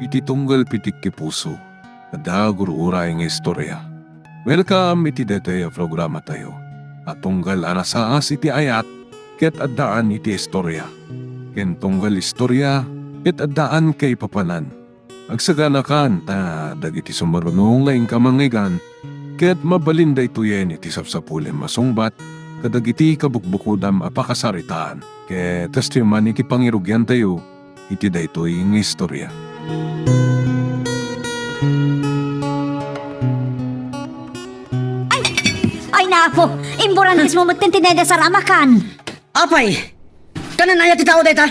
iti tunggal pitik ki puso. Ada gurura nga istorya. Welcome iti detaya programa tayo. At tunggal anasaas iti ayat, ket addaan iti istorya. Ken tunggal istorya, ket addaan kay papanan. Agsaganakan ta dagiti sumarunong laing kamangigan, ket mabalinda ituyen iti sapsapulen masungbat, kadagiti kabukbukudam apakasaritaan. Ket testiman iti pangirugyan tayo, iti daytoy nga istorya. Ay nako, imburan mismo magtintineda sa ramakan. Apay! Kanan ayat ti tao dayta?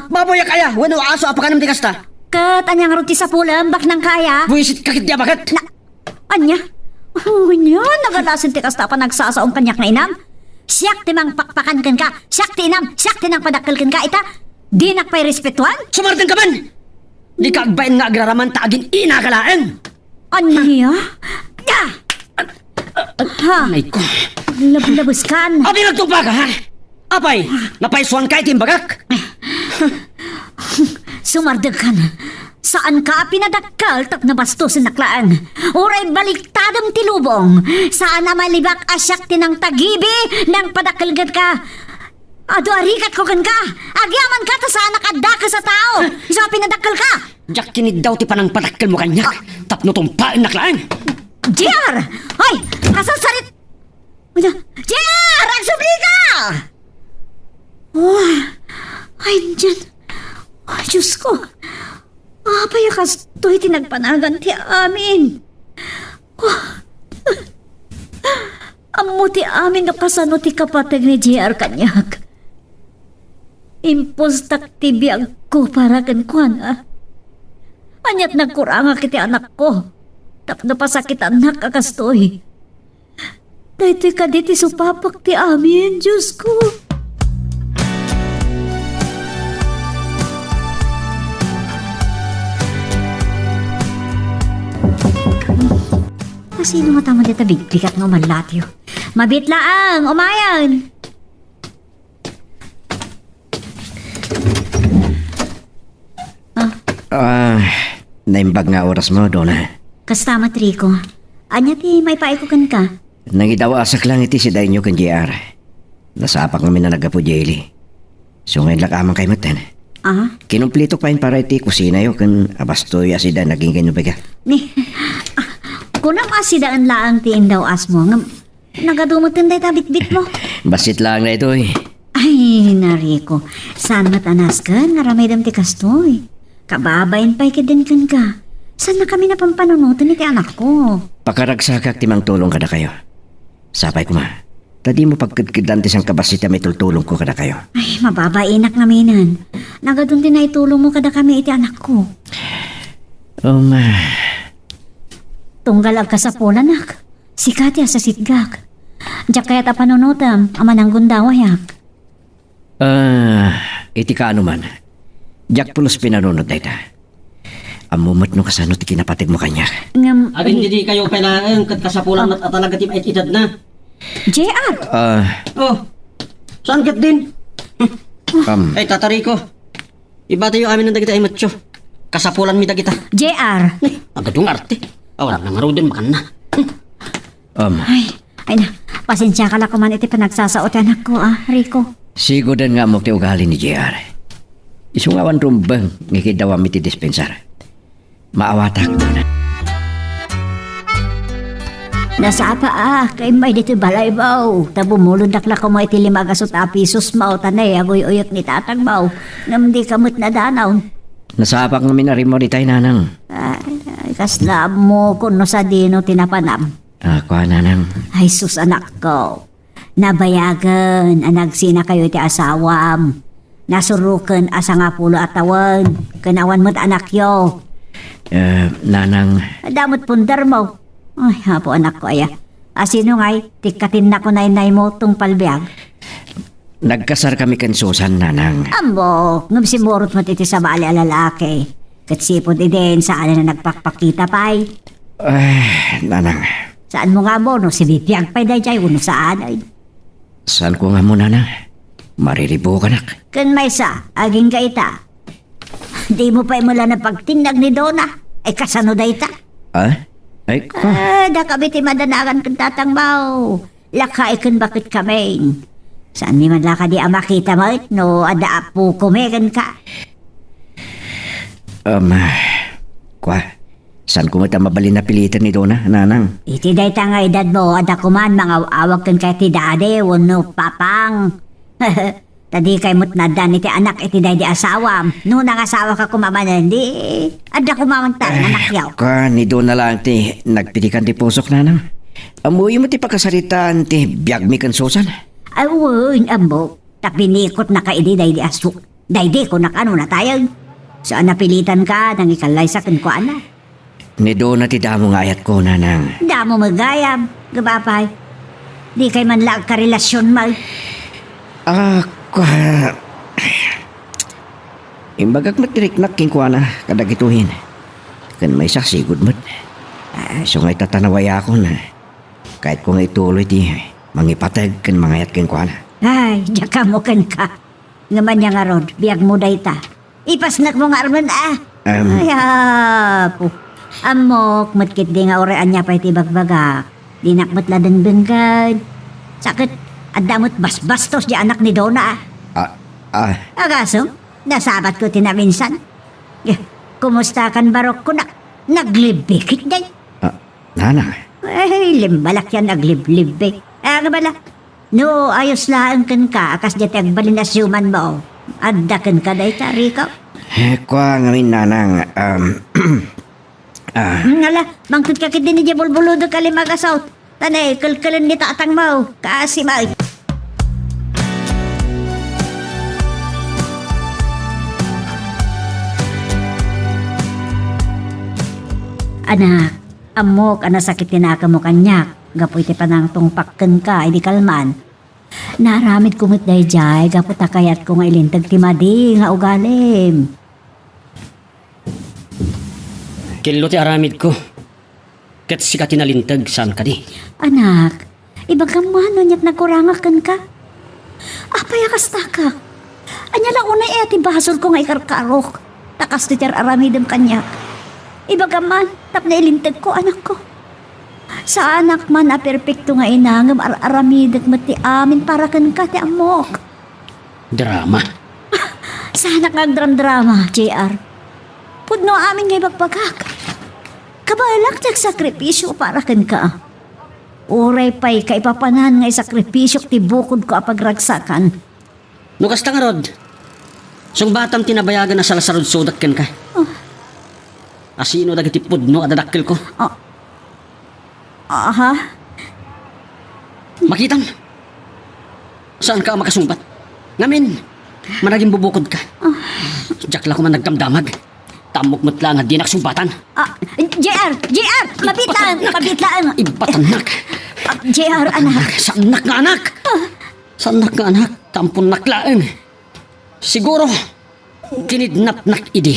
Baboya kaya, wano aso apakanam ti kasta? Kat, anyang ruti sa pulam, bak nang kaya? Buisit kakit diya bakit? Anya? Anya, nagalasin ti kasta pa nagsasaong kanyak na inam? Siyak ti mang pakpakan kan ka, siyak ti inam, siyak ti nang padakkel kan ka, ita? Di nakpay respetuan? Sumartin ka man! Di ka agbain nga agraraman taagin inakalaan! Anya? Da! Ha? Ay ko! Labus kan. Abi nagtupa ka ha? Apay! Napaiswan ka itim bagak? Sumardag ka na. Saan ka pinadakkal tak nabastos sa naklaan? Uray baliktadang tilubong. Saan na malibak asyak tinang tagibi nang padakalgad ka? Ado arikat ko kan ka. Agyaman ka ta saan nakadaka sa tao. Isa pinadakkal ka. Jak kinid daw ti panang padakkel mo kanyak. Tapno tumpain naklaan. JR! Hoy! Kasasarit! JR! Agsubli ka! Oh, ay, dyan. Ay, Diyos ko. Payakas to'y tinagpanagan ti amin. Oh. Amo ti amin nakasano ti kapatid ni JR kanyak. Impos takti biyag ko para kan Anyat nagkuranga kiti anak ko. Tapno pa sakit anak akastoy. Dahito ka diti supapak ti amin, Diyos ko. Sino nga tama dito bigbigat ng malatyo? Mabitlaang, umayan! Naimbag nga oras mo, Donna. Kastama, Trico. Anya ti may paikukan ka. Nangidawasak lang iti si Dainyo kan JR. Nasapak namin na nagapo Jaylee. So ngayon lakamang kay Matan. Kinumplito pa yun para iti kusina yo kan abastoy asida naging ganyo baga. Ni, kunang asidaan laang tiin daw asmo. Nagadumutin day tabit-bit mo. Basit lang na ito eh. Ay, nariko. Saan matanas ka? Naramay dam ti kastoy. Kababayin pa'y kadin kan ka. Saan na kami napampanunutan iti anak ko? Pakaragsakak timang tulong kada kayo. Sapay ko ma. Tadi mo pagkadkadan ti sang kabasita may tultulong ko kada kayo. Ay, mababainak naminan. Nagadun din na itulong mo kada kami iti anak ko. Ma. Tunggalag ka sa pulanak. Sikat ya sa sitgak. Diyak kaya tapanunutam, aman ang gundawayak. Iti ka ano man. Diyak pulos pinanunod na ita. Amumot no kasano ti kinapatig mo kanya. Agin hindi kayo kailangan kat kasapulan at talaga tim ay edad na. JR! Oh, saan kat din? Ay, tatari ko. Iba tayo amin ng dagita ay macho. Kasapulan mi dagita. JR! Agadong arte. Wala nang marudin makan na. Ay na, pasensya ka lang kuman iti panagsasaot anak ko, Rico. Sigo din nga mo ti ugali ni JR. Isungawan rumbang ngikidawam iti dispensar. Maawatak na. Nasa pa kay may dito balay baw. Tabumulod nakla ko mo iti 5 gasot pisos mao tanay agoy uyot ni tatag baw. Ngam di kamot na danaw. Nasapak namin na rin mo ritay nanang. Ay, kasla mo kuno sa dino tinapanam. Ako nanang. Ay sus anak ko. Nabayagan anag sina kayo iti asawam. Nasurukan asa nga pulo atawan. Kanawan mo't anak yo. Nanang. Damot pundar mo. Ay, hapo anak ko aya. Asino ngay, tikatin na ko na mo tung palbiag. Nagkasar kami kan Susan, nanang. Ambo, ngam simurot mo titi sa bali alalaki. Katsipod idin saan na nagpakpakita pa'y. Nanang. Saan mo nga mo, no? Si Bibiag pa'y day jay, uno saan ay. Saan ko nga mo, nanang? Mariribo ka nak. Kan may sa, aging gaita. Di mo pa imula na pagtinag ni Donna. Ay kasano day ta? Ay ko. Dakabiti madanagan kang tatangbaw. Lakay kan bakit kami. Saan ni man laka di makita mo no ada apo kumegan ka. Kwa. Saan ko mata mabalin na pilitan ni Donna, nanang? Iti day ta nga edad mo, ada kuman mga awag kan kay ti dade, wano papang. Tadi kay mo't nadan iti anak iti day di asawa. No nang asawa ka kumaman, di ada kumaman ta, anak yaw. Kwa, ni Donna lang ti nagpitikan ti pusok, nanang. Amuy mo ti pagkasaritaan ti biyag mi kan susan. Ay, uwin, ambo. Tapinikot na ka iti day di asuk. Day di ko nakano na tayo. Saan napilitan ka, nang ikalay sa kan ko anak. Ni Donna ti damo nga ayat ko, nanang. Damo magayam, gabapay. Di kay man lang karelasyon mal. Kwa... Imbagak matiriknak king kwa na kadagituhin. Kan may sasigod mo't. So ngay tatanaway ako na. Kahit ko nga ituloy di, mangipatag kan mangayat king kwa na. Ay, diyaka mo kan ka. Ngaman niya nga rod, biyag mo day ta. Ipasnak mo nga arman Ay, apo. Amok, matkit di nga orean niya pa iti bagbagak. Di nakmat ladang benggad. Sakit, adamot basbastos di anak ni Donna Agaso, nasabat ko tinaminsan. Kumusta kan barok ko na naglibikit day. Nanang. Ay, limbalak yan nagliblibik. Ano bala? No, ayos lang kan ka, akas di tagbalin na siyuman mo. Adda kan ka day tarikaw. Kwa ngamin, nanang. Ngala, mangkut ka kiti ni Jabulbuludo kalimagasaw. Tanay, kalkalan ni tatang mo. Kasi may. Anak, amok, sakit tinaka mo kanyak. Gapoy ti panang tungpakkan ka, hindi kalman. Naramid kumit day jay, gapot akayat ko nga ilintag ti madi, nga ugalim. Kilo ti aramid ko. Ket sika tinalintag saan ka di. Anak, ibagam niya't nagkurangakan ka. Apay akasta ka. Anya lang unay ti basol ko nga ikarkarok. Takas ti aramidem kanyak. Ibagaman, tap na ilintag ko anak ko. Sa anak man a perpekto nga inangam aramidag mati amin para kan ka ti amok. Drama. Sa anak drama, JR. Pudno amin nga ibagpagak. Kabalak tiyag sakripisyo para kan ka. Uray pa'y kaipapanan nga sakripisyo ti bukod ko apagragsakan. Nukas nga rod. Sung batam tinabayagan na salasarod sudak ken ka. Asino dagiti pudno adadakkel ko. Aha? Makitam. Saan ka makasumbat? Ngamin, managing bubukod ka. Diyak lang ko man nagdamdamag. Tamok mo't lang at di naksumbatan. JR! Mabitlaan! Ibatanak. JR, anak. Sanak nga anak. Sanak nga anak. Tampon naklaan. Siguro, kinidnap nak idi.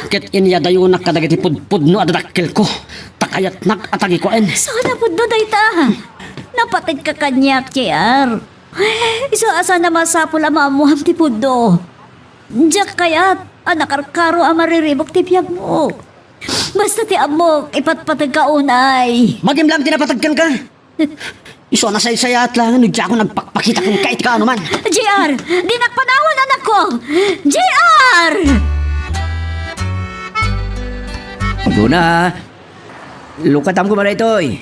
Ket inyadayo nak kadagiti pudpudno adadakkel ko. Takayat nak atagi ko en. Sana po doon ta. Napatid ka kanyak, JR. Iso asa na masapul ang mamuham ti pudo. Diyak kayat, anakarkaro ang mariribok ti biyag mo. Basta ti amok, ipatpatag ka unay. Magim lang tinapatagkan ka. Iso na say-sayat lang, ano diya ako nagpakpakita kung kahit ka ano man. JR, di nakpanawan anak ko. JR! Donna, lukatam ko ba na ito eh.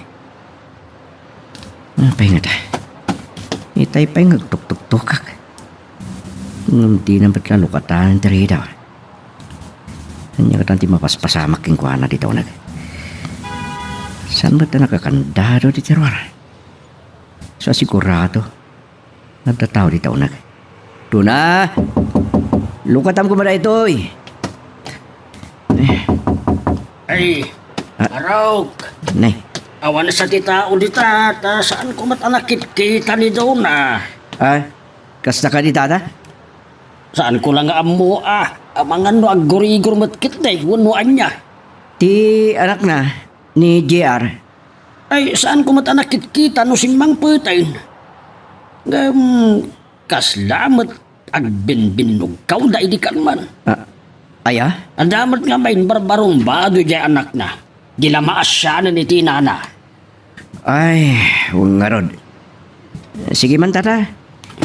Pahingat. Itay pa yung nagtuk-tuk-tukak. Hindi na ba't lukatan tari daw. Hanya ka tanti mapaspasamak yung kuwana dito nag. Saan ba't na nakakandado di terwar? Sa sigurado, nagtataw dito nag. Donna, lukatam ko ba na ito eh. Ay, araw. Nay. Awan sa tita udita, saan ko matanakit kita ni Donna? Kasta ka di tata? Saan ko lang amo amangan no aguri-igor matkit day, wanuan niya. Ti anak na, ni JR. Ay, saan ko matanakit kita no simang putain? Kaslamat agbinbinog kaw da idi kan man. Aya? Ang damat nga ba yung barbarong bado dyan anak na? Gilamaas siya na ni tinana. Ay, huwag nga rod. Sige man tata.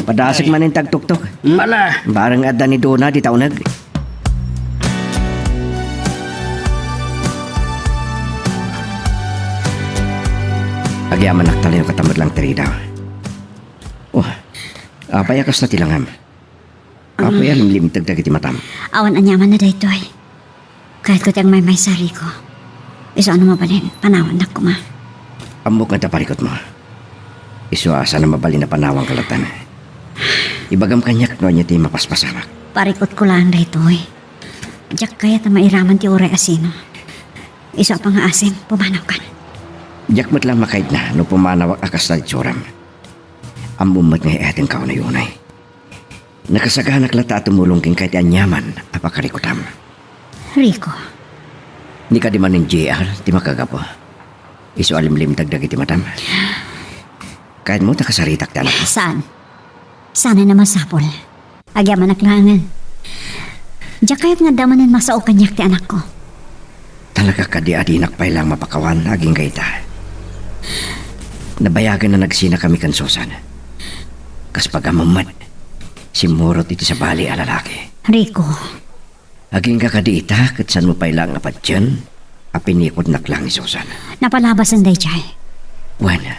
Padasig man yung tagtuktok. Mala. Barang adda ni Dona di taunag. Agyaman naktalay yung katamad lang tiri daw. Oh, apayakas na tilangam. Apaya limlim tagdag iti matam. Awan anyaman na daytoy. Kahit ko tiyang may sari ko. Iso ano mabalin, panawan na ko ma. Amok na taparikot mo. Isuasa na mabalin na panawang kalatan. Ibagam kanyak no niya ti mapaspasamak. Parikot ko lang daytoy. Diyak kaya ta mairaman ti uray asino. Iso pa nga asin, pumanaw kan. Diyak mo't lang makait na no pumanawak akas na itsuram. Amumat nga ating kao na yunay. Nakasaganak lata tumulong king kahit anyaman apakarikutam. Rico, Ni ka di man ng JR, ti makagapo. Isu alimlim dagdag iti matam. Kahit mo nakasaritak tanak. saan? Sana na masapol. Agyaman naklangan. Diyak kaya't nga damanin masao kanyak ti anak ko. Talaga ka di adinak pa ilang mapakawan aging gaita. Nabayagan na nagsina kami kan Susan. Kas pagamumat, si Murot iti sa bali a lalaki. Rico, Aging kakadiita kat san mo pa ilang apat dyan, apinikot naklang ni Susan. napalabas ang day chay. Wana,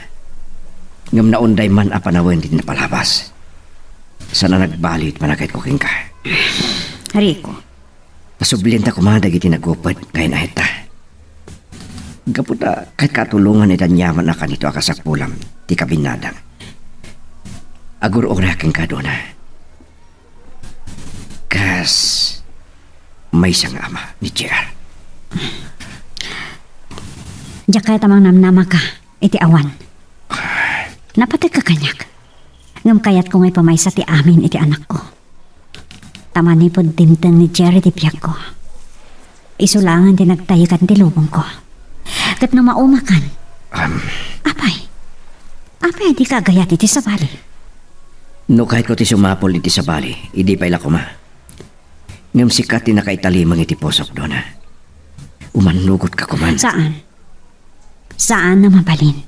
ngam naunday man apanawan din napalabas. Sana nagbalit manakit ko king ka. Rico, Pasublienta kumadag iti nagupad ngayon ahit ta. Gaputa kahit katulungan ita nyaman na kanito akasakpulam ti kabinadang. Agur oraking ka doon Kas may isang ama ni JR. diyak kaya't amang namnama ka, iti awan. Napatag ka kanyak. Ngam kayat ko ngay pamaysa ti amin iti anak ko. Tama ni pod timtang ni Jerry ti piyak ko. Isulangan ti nagtayikan ti lubong ko. Kat no maumakan. Apay di kagayat iti sabali. No kahit ko ti sumapol iti sa bali, hindi pa ila kuma. Ngam sikat ti nakaitalimang iti posok doon Umanugot ka kuman. Saan na mabalin?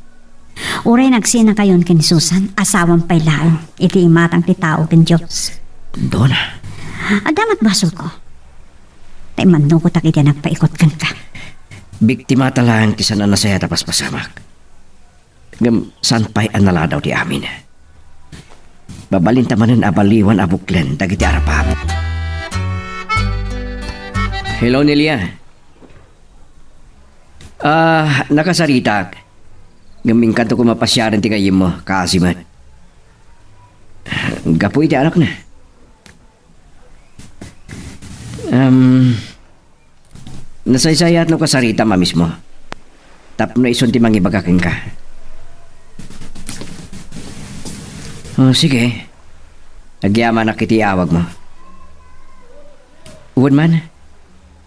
Uray nagsina kayon ken Susan, asawang pailaan, iti imatang ti tao ken Diyos. Doon Adamat basol ko. Tay manugot ak iti nagpaikot kan ka. Biktima talang ti sana nasaya tapas pasamak. Ngam san pa'y anala daw ti amin. Babalin tamanin abaliwan abuklen dagiti arapap. Hello, Nelia. Nakasaritak. Ngaming kanto ko mapasyaran ti kayim mo, kaasimat. Gapo iti anak na. Nasaysayat no kasarita ma mismo. Tap na ison ti mangibagakin ka. Sige. Agyaman na kiti awag mo. Uwan man.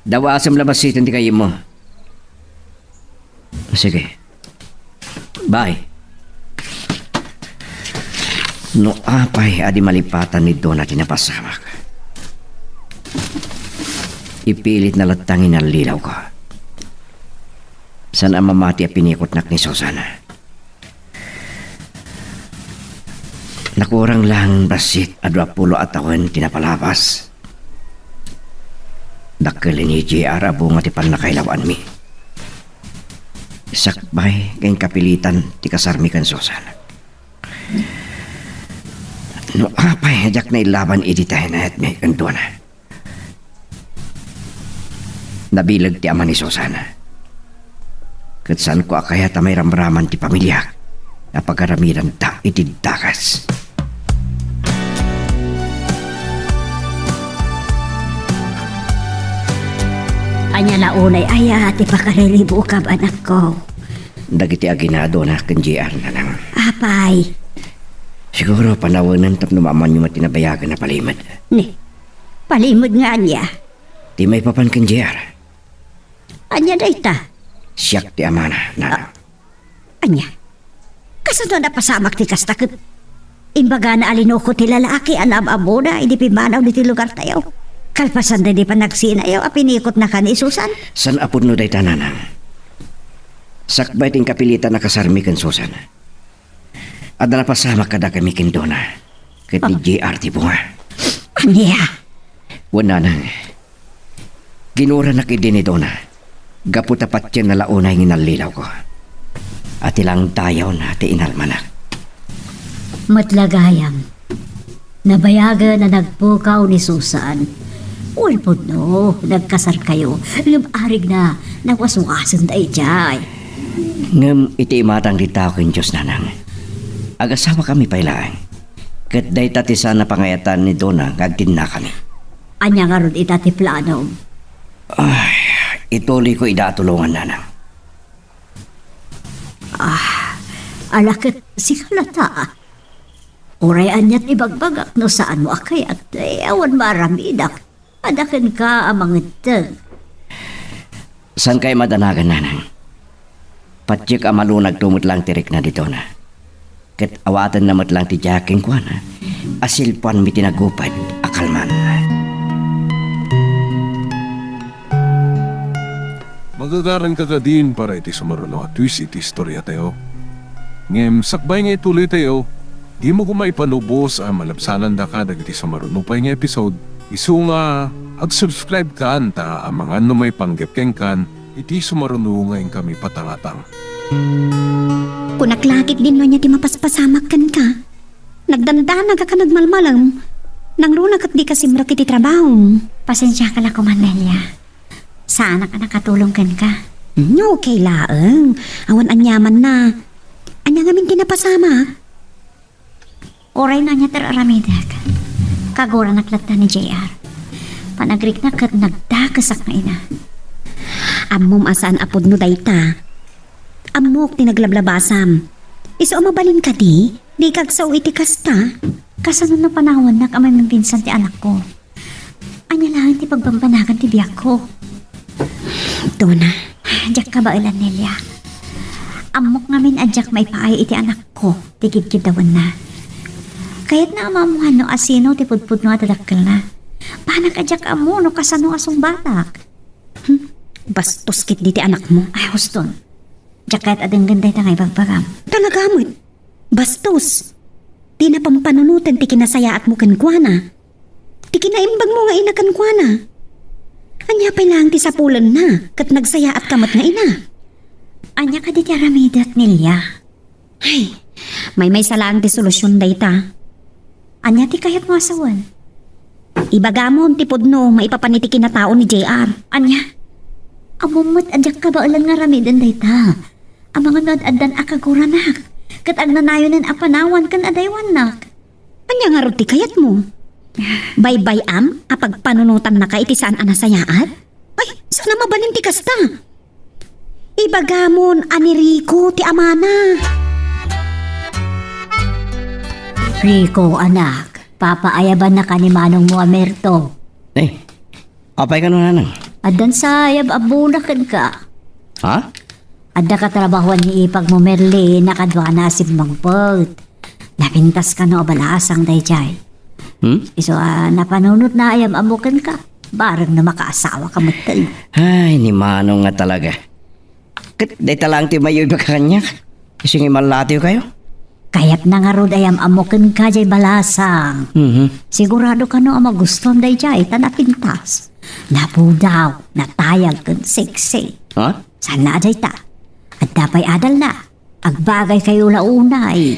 Dawasam labas sitan ti kayim mo. Sige. Bye. No apay adi malipatan ni Dona tinapasamak. Ipilit na latangin ang lilaw ko. San ang mamati a pinikot nak ni Susana. Nakurang lang basit a 20 atawan tinapalabas. Dakkel ni JR abunga ti panakailawan mi. Sakbay kayong kapilitan ti kasarmi kan Susana. No apay jak na ilaban iti tayo na at may kanto na. Nabilag ti ama ni Susana. Kat saan ko akaya ta may ramraman ti pamilya na pagkaramiran ta iti dakas. Anya launay aya ti pakarelibo ka anak ko. Dagiti aginado na kan JR na lang. Apay. Siguro panawanan tap numaman yung matinabayagan na palimad. Ni, palimod nga niya. Di may papan kan JR. Anya day ta. Siyak ti ama na. Anya. Kasano na pasamak ti kastakot. Imbaga na alinoko ti lalaki anam amo na hindi pimanaw ni ti lugar tayo. Kalpasan na di pa nagsinayaw, pinikot na ka ni Susan. San apod no day tananang. Sakbay ting kapilitan na kasarmi kan Susan. At napasama kada kami kindona. Kat ni JR ti bunga. Anya? Wala nang. Ginura na kidinidona. Gapu tapat yan na launa yung inalilaw ko. At ilang tayaw na ti inalmanak. Matlagayam. Nabayagan na nagpukaw ni Susan. Ulpod no, nagkasar kayo. Lumarig na, nagwaswasan da ijay. Ngam iti imatang ritaw kin Diyos nanang. Agasawa kami pailaan. Kat day tati sana pangayatan ni Dona ngagtin na kami. Anya nga ron itati plano. Ituloy ko idatulungan nanang. Alakit si Kalata. Urayan niya't ibagbagak no saan mo akayat. Awan maramidak. Adakin ka amang itag. San kay madanagan nanang? Patsik amalunag tumot lang tirik na dito na. Kat awatan namat lang ti jaking kwa na. Asilpan mi tinagupad akalman. Magagaran ka ka din para iti sumaruno at twist iti istorya tayo. Ngem sakbay nga ituloy tayo, di mo kumaipanubos ang malabsanan da ka dagiti sumaruno pa nga episode. Isu nga, ag-subscribe ka anta ang mga may panggepkeng kan, iti sumaruno nga kami patangatang. Kunaklakit din no niya ti mapaspasamak kan ka. Nagdandana ka nagmalmalang. Nang runak at di ka simrak iti trabaho. Pasensya ka na kumanelia. Saan ka nakatulong kan ka? Okay laeng. Awan anyaman na. Anya ngamin tinapasama. Oray na niya tararamidak. Kagura naklata ni JR. Panagrik na kat nagdakasak na ina. Ammom asaan apod no dayta. Ammok tinaglablabasam. Iso mabalin ka di? Di kagsaw iti kasta. Kasanod na panahon na kamay mambinsan ti anak ko. Anya lang ti pagbambanagan ti biyak ko. Dona. Diyak ka ba ilan Nelia? Amok ngamin adyak may paay iti anak ko. Tikid-kidawan na. Kahit na amamuhan no asino ti pudpud no atadakkel na. Panak adyak amo no kasano asong batak. Bastos kit di ti anak mo. Ay huston. Diyak kahit adang ganda ita ngay bagbagam. Talaga mo. Bastos. Di na pampanunutan ti kinasayaat mo kankwana. Ti kinaimbag mo nga ina kankwana. Anya pa lang ti sapulan na kat nagsayaat kamat nga ina. Anya ka di ti aramidat Nelia. Ay, may salang ti solusyon dayta. Anya ti kayat mo asawan. Ibagamon ti pudno maipapaniti kinatao ni JR. Anya? Amumot adyak ka ba ulan nga ramidan dayta. Ang mga nadadan akaguranak. Kat agnanayonan apanawan kan adaywan nak. Anya nga ron ti kayat mo? Bay-bay am, apag panunutan na ka iti saan anasayaat? Ay, sana mabalin ti kasta. Ibagamon ani Rico ti amana. Rico anak, papaayaban na ka ni Manong Muamerto. Apay ka nun nanang? Adan sayab abulakan ka. Ha? Adda ka trabahuan ni ipag mo Merli, nakadwa na si Mangpot. Napintas ka no balasang dayjay. Iso napanunot na ayam amukan ka. Barang na makaasawa ka matal. Ay, ni Manong nga talaga. Kat day talang ti mayoy ba kanya? Kasi nga malatiw kayo? Kayat na nga rod ayam amukan ka jay balasang. Sigurado ka no ang maguston dayjay tanapintas. Napudaw, natayag kan sexy. Ha? Sana jay ta. At dapay adal na. Agbagay kayo launay.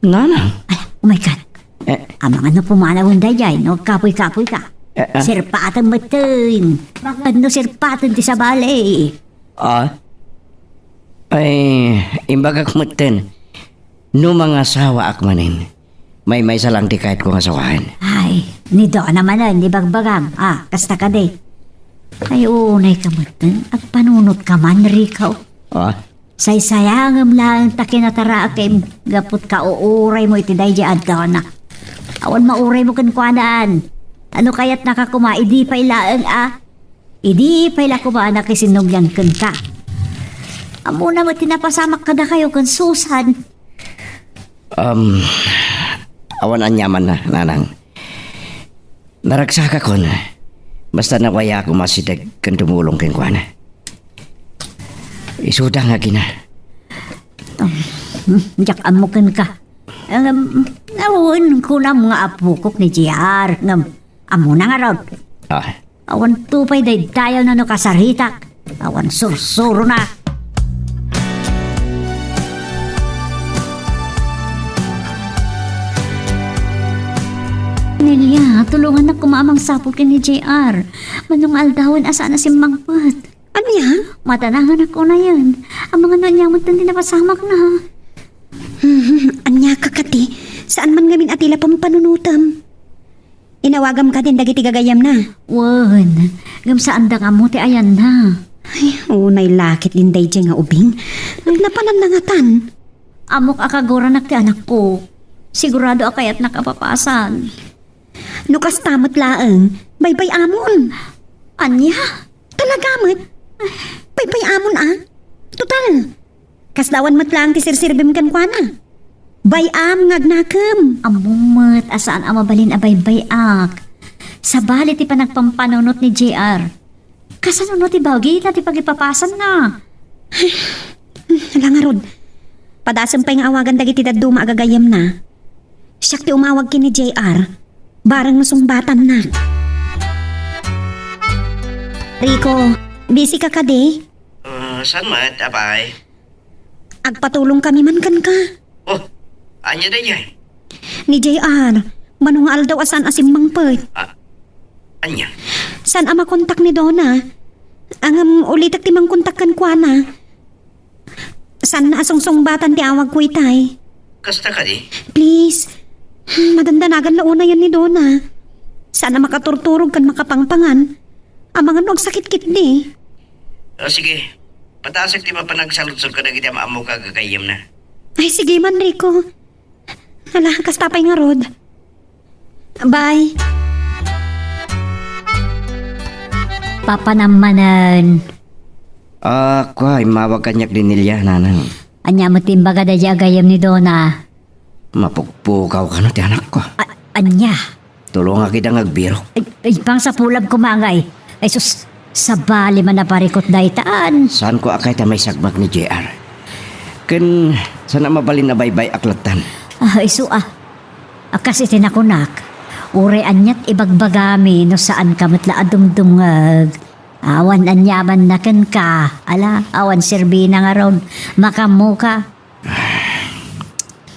Nanang? Ay, oh my God. Ang mga pumanawon dayay, no? Kapoy-kapoy ka. Sirpatan matin. Bakit no sirpatan ti sa balay? Ay, imbagak maten. No mga asawa akmanin. May salang ti kahit kong asawahan. Ay, nido naman na, ni bagbagam. Kasta ka de. Ay, unay ka matin. At panunot ka man, Rico. Say-sayangam lang ta kinatara kay gapot ka uuray mo iti dayjay adto na. Awan mauray mo kankwanaan. Ano kaya't nakakuma, idi pa'y laeng Idi pa'y lakuma na kisinugyan kan ka. Amo na mo tinapasamak ka na kayo kan Susan. Awan anyaman na, nanang. Naragsaka ko na. Basta nawaya ako masidag kan tumulong kang kuana. Isuda nga gina. Jak amukin ka. Awon ko na mga apukok ni JR. Amo na nga raw. Ah, Awan tupay day tayo na no kasaritak. Awan sursuro na. Nelia, tulungan na kumamang sapol ka ni JR. Manong aldawan asa na si Mangput. Anya? Matanangan ako na yan. Ang mga nanyamot na din napasamak na. Anya ka kati. Saan man gamin atila pampanunutam? Inawagam ka din dagiti gagayam na. Wan, gamsaan da nga mo ti ayan na. Ay, unay lakit linday dyan nga ubing. Napananangatan. Amok akagora na ti anak ko. Sigurado akayat nakapapasan. Nukas tamot laeng. Baybay amon. Anya? Talagamot. Baybay amon Total. Kasdawan mat lang ti sirsirbim kan kuana. Bayam ngagnakam. Amumat, asaan ang mabalin abay-bayak. Sa bali ti panagpampanunot ni JR. Kasanunot ti bawgi na ti pagipapasan na. Langarod. Padasam pa yung awagan dagiti daduma agagayam na. Siyak ti umawag kini JR. Barang nasumbatan na. Rico, busy ka kade? saan mat, apay? Agpatulong kami man kan ka. Oh, anya da niya? Ni JR, manungal daw asan asim mangpet. Anya? San ama kontak ni Donna? Ang ulitak ti mang kontak kan kuana. San na asong-songbatan ti awag ko itay? Kasta ka di? Please, madandanagan na una yan ni Donna. Sana makaturturog kan makapangpangan. Ang mga nog sakit-kit di. O sige, patasag ti mapanagsalutsog ka na kita maamo ka gagayam na. Ay sige man, Rico. Hala, kastapay nga rod. Bye. Papanamanan. Kwa, imawag kanyak din nilya, nanang. Anya mo timbaga da agayam ni Donna. Mapugpukaw ka no, ti anak ko. Anya? Tulong nga kita ngagbiro. Ay, pang sa pulab kumangay. Ay sus, sa bali man naparikot na itaan. Saan ko akay ta may sagmak ni JR? Ken, sana mabalin na baybay aklatan. Kasi tinakunak. Ure anyat ibagbagami no saan ka matla adumdungag. Awan anyaman na ken ka. Ala, awan sirbi na nga ron. Makamuka.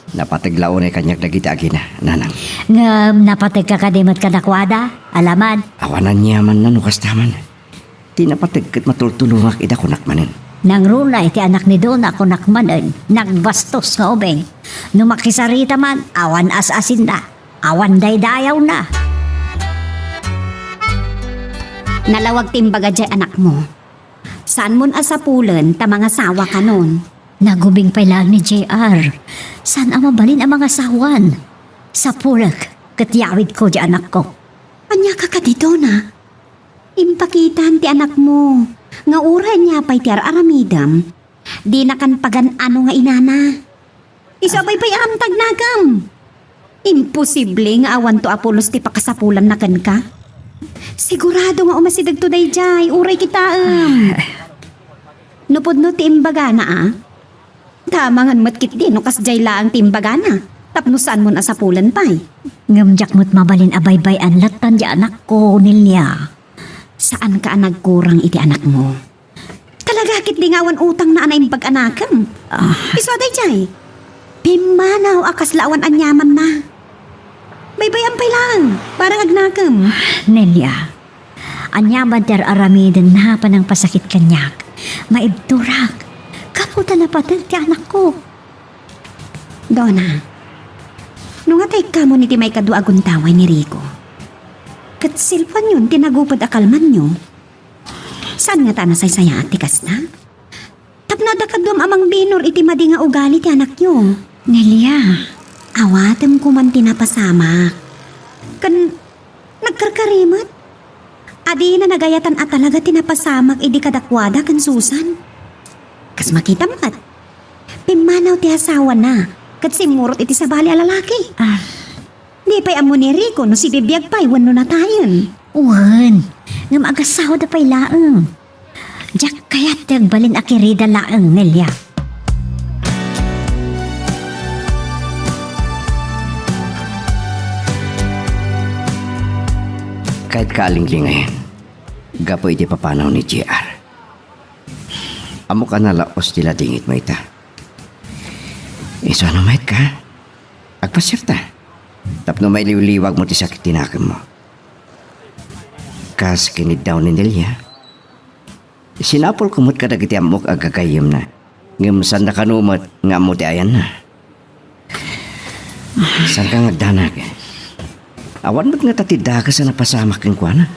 Napatiglaon ay kanyak dagiti agina, nanang. Ngam, napatig ka kadimot ka nakwada. Alaman. Awanan niya man na nukastaman. Di napatigkat matultulungak ida kunak manin. Nang rulay ti anak ni Donna kunak manen. Nagbastos nga ubeng. Numakisarita man, awan as-asin na. Awan daydayaw na. Nalawag timbaga jay anak mo. Saan mon asapulen ta mga sawa ka nun? Nagubing pa lang ni JR. Saan ang mabalin ang mga sawan? Sa pulak, katyawid ko di anak ko. Anya ka ka dito na? Impakitan ti anak mo. Nga ura niya pa'y ti aramidam. Di na kan pagan ano nga inana. Isabay pa'y amtag nagam. Imposible nga awan to Apolos ti pakasapulan na kan ka. Sigurado nga umasidag to day jay. Uray kita Nupod no ti imbaga na Tamangan matkit din no kas jay laang ti imbaga na. Tapnusan mo na sapulan pa'y. Ngamjak mo't mabalin abay-bayan latan di anak ko nilya. Saan ka nagkurang iti anak mo? Talaga kit lingawan utang na anay pag-anakam. Iswaday jay. Pimanaw akas lawan anyaman na. Baybayan pa lang. Parang agnakam. Nelia, anyaman ter aramidin na pa ng pasakit kanyak. Maibturak. Kaputa na patag ti anak ko. Donna, nung atay ka mo niti may kaduaguntaway ni Rico. Kat silpan yun, tinagupad akalman nyo. Saan nga ta nasaysaya at tikas na? Tapnada ka doon amang binor iti madi nga ugali ti anak nyo. Nelia, Awatem ko man tinapasamak. Kan nagkarkarimat. Adi na nagayatan at talaga tinapasamak idi kadakwada kan Susan. Kas makita mat. Pimanaw ti asawa na. Kat simurot iti sa bali alalaki. Di pa'y amo ni Rico no si bibiyag pa'y wano na tayon. Wan, nga magasaw da pa'y laeng. Diyak kaya't tagbalin akirida laeng, Nelia. Kahit kaalinglingayan, gapo iti papanaw ni JR. Amo ka na laos tila dingit mo ita. Iso ano mait ka? Agpasirta. Tapno may liwliwag mo ti sakit tinakam mo. Kas kinid daw ni Nelia. Sinapol kumot ka dagiti amok agagayim na. Ngam saan na kanumot nga mo ti ayan na. Saan ka ngagdanag? Awan mo't nga tatida ka sa napasamak ng kuwana.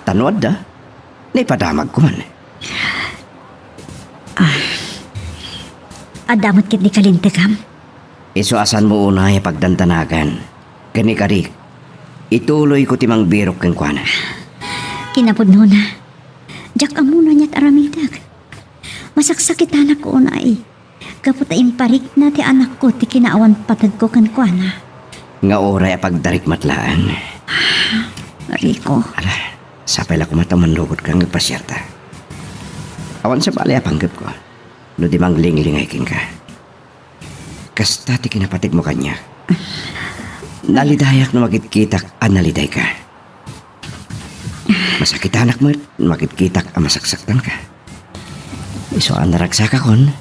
Tanood da. Naipadamag ko man. Adamot kit di kalintikam. Iso asan mo una ay pagdantanagan. Kani-karik. Ituloy ko timang birok kang kuwana. Kinapudno na. Diyak amuno niya't aramidag. Masaksakit anak ko na ay. Kapot ay imparik na ti anak ko ti kinaawan patag ko kan kuwana. Nga oray pagdarik matlaan. Rico. Ala, sapay la kumataman lugod kang nagpasyerta. Awan sa bali apanggap ko. No di mang linglingay king ka. Kasta ti kinapatig mo kanya. Nalidayak na makitkitak ang naliday ka. Masakit anak mo, makitkitak ang masaksaktan ka. Iso ang naragsak akon.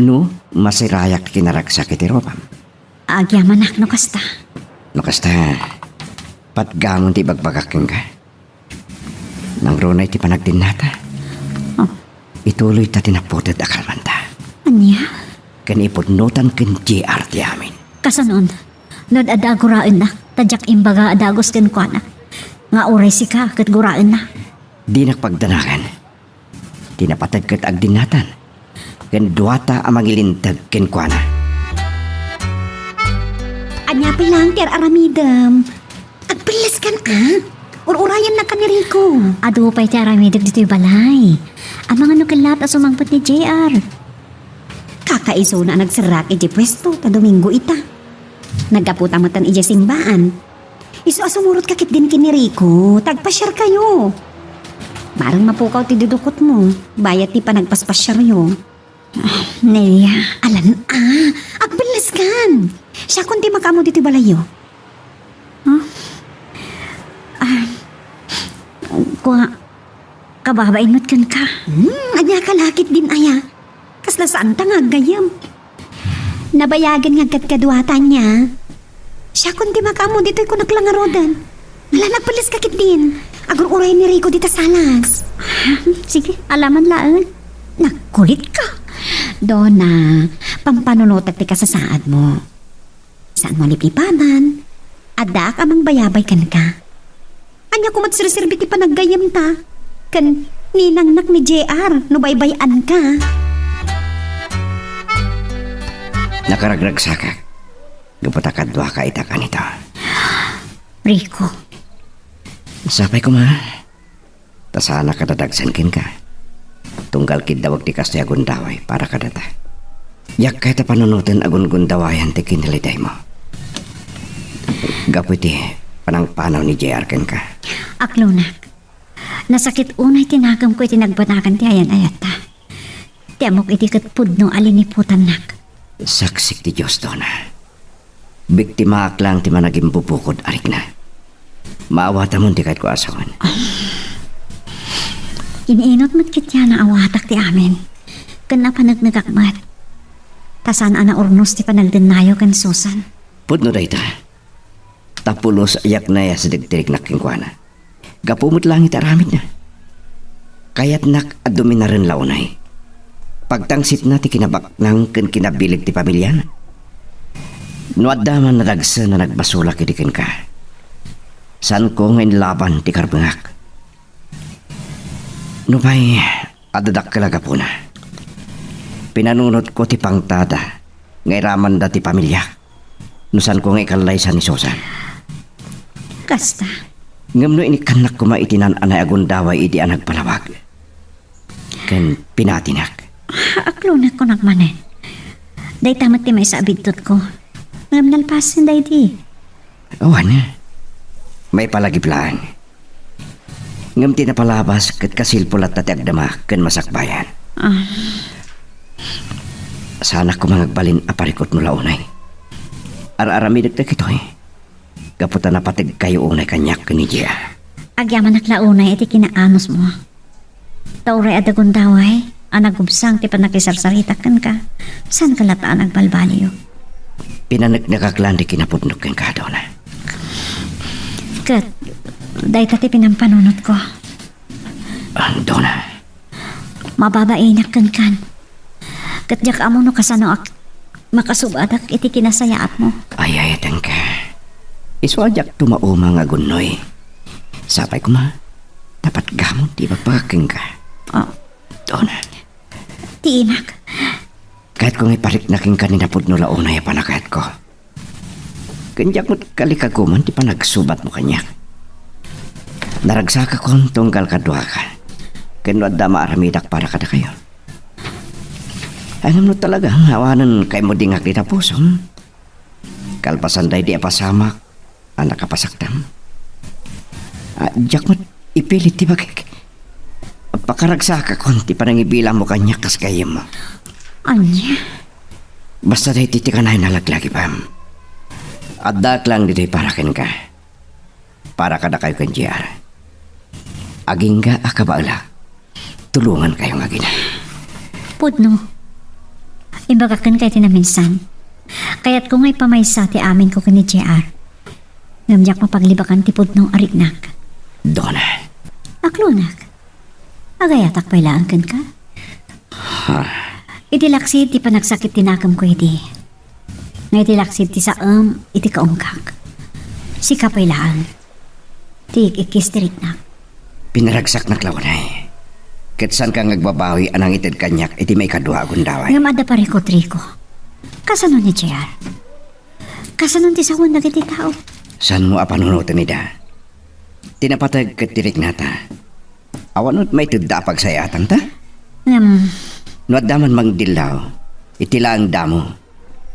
No, masirayak kinaragsak iti ropam. Agyamanak no kasta. No kasta, patgamon ti bagbagaking ka. Nang ronay ti panagdinata. Oh. Ituloy ta tinapotad akalmanta. Anya? Kanipudnutan ken JR ti amin. Kasanon, nod adaguraan na, tadyak imbaga adagos ken kuana. Nga oray si ka, kat guraan na. Di nakpagdanagan. Tinapatag ket agdinatan. Ken duwata ang mangilintag ken kuana. Anya pa lang, Tiar Aramidam. Agpilas kan Ururayan na ka ni Rico. Ado pa'y tiaramidag dito'y balay. Ang mga nukilat at sumangpot ni JR. Kakaiso na nagsarak iti pwesto ta Domingo ita. Nagkaputa mo tan iti simbaan. Iso asumurot kakit din kini Rico. Tagpasyar kayo. Marang mapukaw ti dudukot mo. Bayat ti pa nagpaspasyar yo. Nelia. Alan agpilas kan. Siya kundi makamo dito balayo. Kuha, kababain mo't kan ka. Anya kalakit din aya. Kasla saan ta nga gayam. Nabayagan nga kadkadwatan niya. Siya kundi makamo dito'y ko naglangarodan. Wala nagpalis kakit din. Agur uray ni Rico dita salas. Sige, alaman laan. Nakulit ka. Dona, pampanunutat ti ka sa saad mo. Saan mo lipipanan? Ada ka mang bayabay kan ka. Anya ko matsirisirbi ti panaggayam ta. Kan ninangnak ni JR no baybayan ka. Nakaragrag saka. Gapatakadwa ka ita kanito. Rico. Sapay ko ma. Tasana kadadagsan kin ka. Tunggal kid dawag ti kasti agun daway para kadata. Yak kay ta panunutin agun gundawayan ti kiniliday mo. Gaputi panang-panaw ni JR ken ka. Aklunak. Nasakit unay tinagam ko iti nagbanakan ti ayan-ayat ta. Tiamok iti katpudno aliniputan nak. Saksik ti Diyos dona. Biktima aklang ti managing bubukod arik na. Maawata mo ti kahit ko asawan. Iniinot mo't kitya na awatak ti amin. Kan napanagnagakmat. Tasan ana urnos ti panagdenayo kan Susan. Pudno day ta. Tapulos ayak na ya sa digtirik na kingkwana. Gapumot lang itaramid na. Kaya't nak adumi na rin launay. Pagtangsit na ti kinabak ng kinabilig ti pamilya na. Nuadaman na dagsa na nagbasulak idikin ka. San ko ngayon laban ti karbangak. Nupay, adadak kalaga po na. Pinanunot ko ti pangtada. Ngay raman da ti pamilya. Nusan ko ngay kalay sa ni Susan. Kasta. Ngam no inikanak ko maitinan anay agun daway idi anag palawag. Ken pinatinak. Aklunak ko nakmanen. Day tamat ti may sa abidtot ko. Ngam nalpasin day di. Awan, may palagiplaan. Ngam tinapalabas kat kasilpulat na tiagdama kan masakbayan. Sana ko mangagbalin aparikot mula unay. Ar-arami dagdag ito eh. Kaputa na patig kayo unay kanyak ni Gia. Agyaman naklaunay iti kinaanos mo. Tauray adagon daway, anagubsang ti panakisarsaritakan ka. San kalataan agbalbaliyo? Pinanak nakaklan di kinapudnok kan ka doon. Kat, day tati pinampanunot ko. Ando na. Mababainak kan. Kat jak amo no kasano ak makasubadak iti kinasayaat mo. Ay, ka. Iswajak tumaumang agunoy. Sapay ko ma. Dapat gamon di magpakaking ka. Oh, Doon. ti inak. Kahit kung iparik na king kanina pudno launay panakayat ko. Kanyak mo't kalikaguman di pa nagsubat mo kanyak. Naragsaka kong tunggal kadwa ka. Kanwad da maaramidak para kada kayo. Alam mo talaga, hawanan kay mo dingak di tapusom. Kalpasan day di apasamak, anak kapasaktam. Diyak mo't ipilit di bagay. Pakaragsaka kong di pa nangibilang mo kanyak kas kayo mo. Anya? Basta day titikan ay nalaglagi pa. At dak lang dito'y para ken ka. Para kada kayo kan JR. Aging ka akabaala. Tulungan kayong agina. Pudno. Imbagakan kay tinaminsan. Kaya't kung ay pamaysa ti amin ko kani JR. Ngamjak mapaglibakan ti pudnong arignak. Dona. Aklunak. Agayatak pailaan kan ka? Iti laksid ti panagsakit tinakam ko iti. Nga iti laksid ti saam iti kaungkak. Si kapailaan. Ti ikistiriknak. Pinaragsak na klawanay. Kitsan kang nagbabawi anang itid kanyak iti may kadwa agundaway. Nga madda parikot Rico. Kasano ni JR? Kasano ti sawan na iti tao? San mo apanunutan nida? Tinapatag katirik nata. Awanot may tudda pagsayatan ta? Nuad daman mangdilaw. Itila ang damo.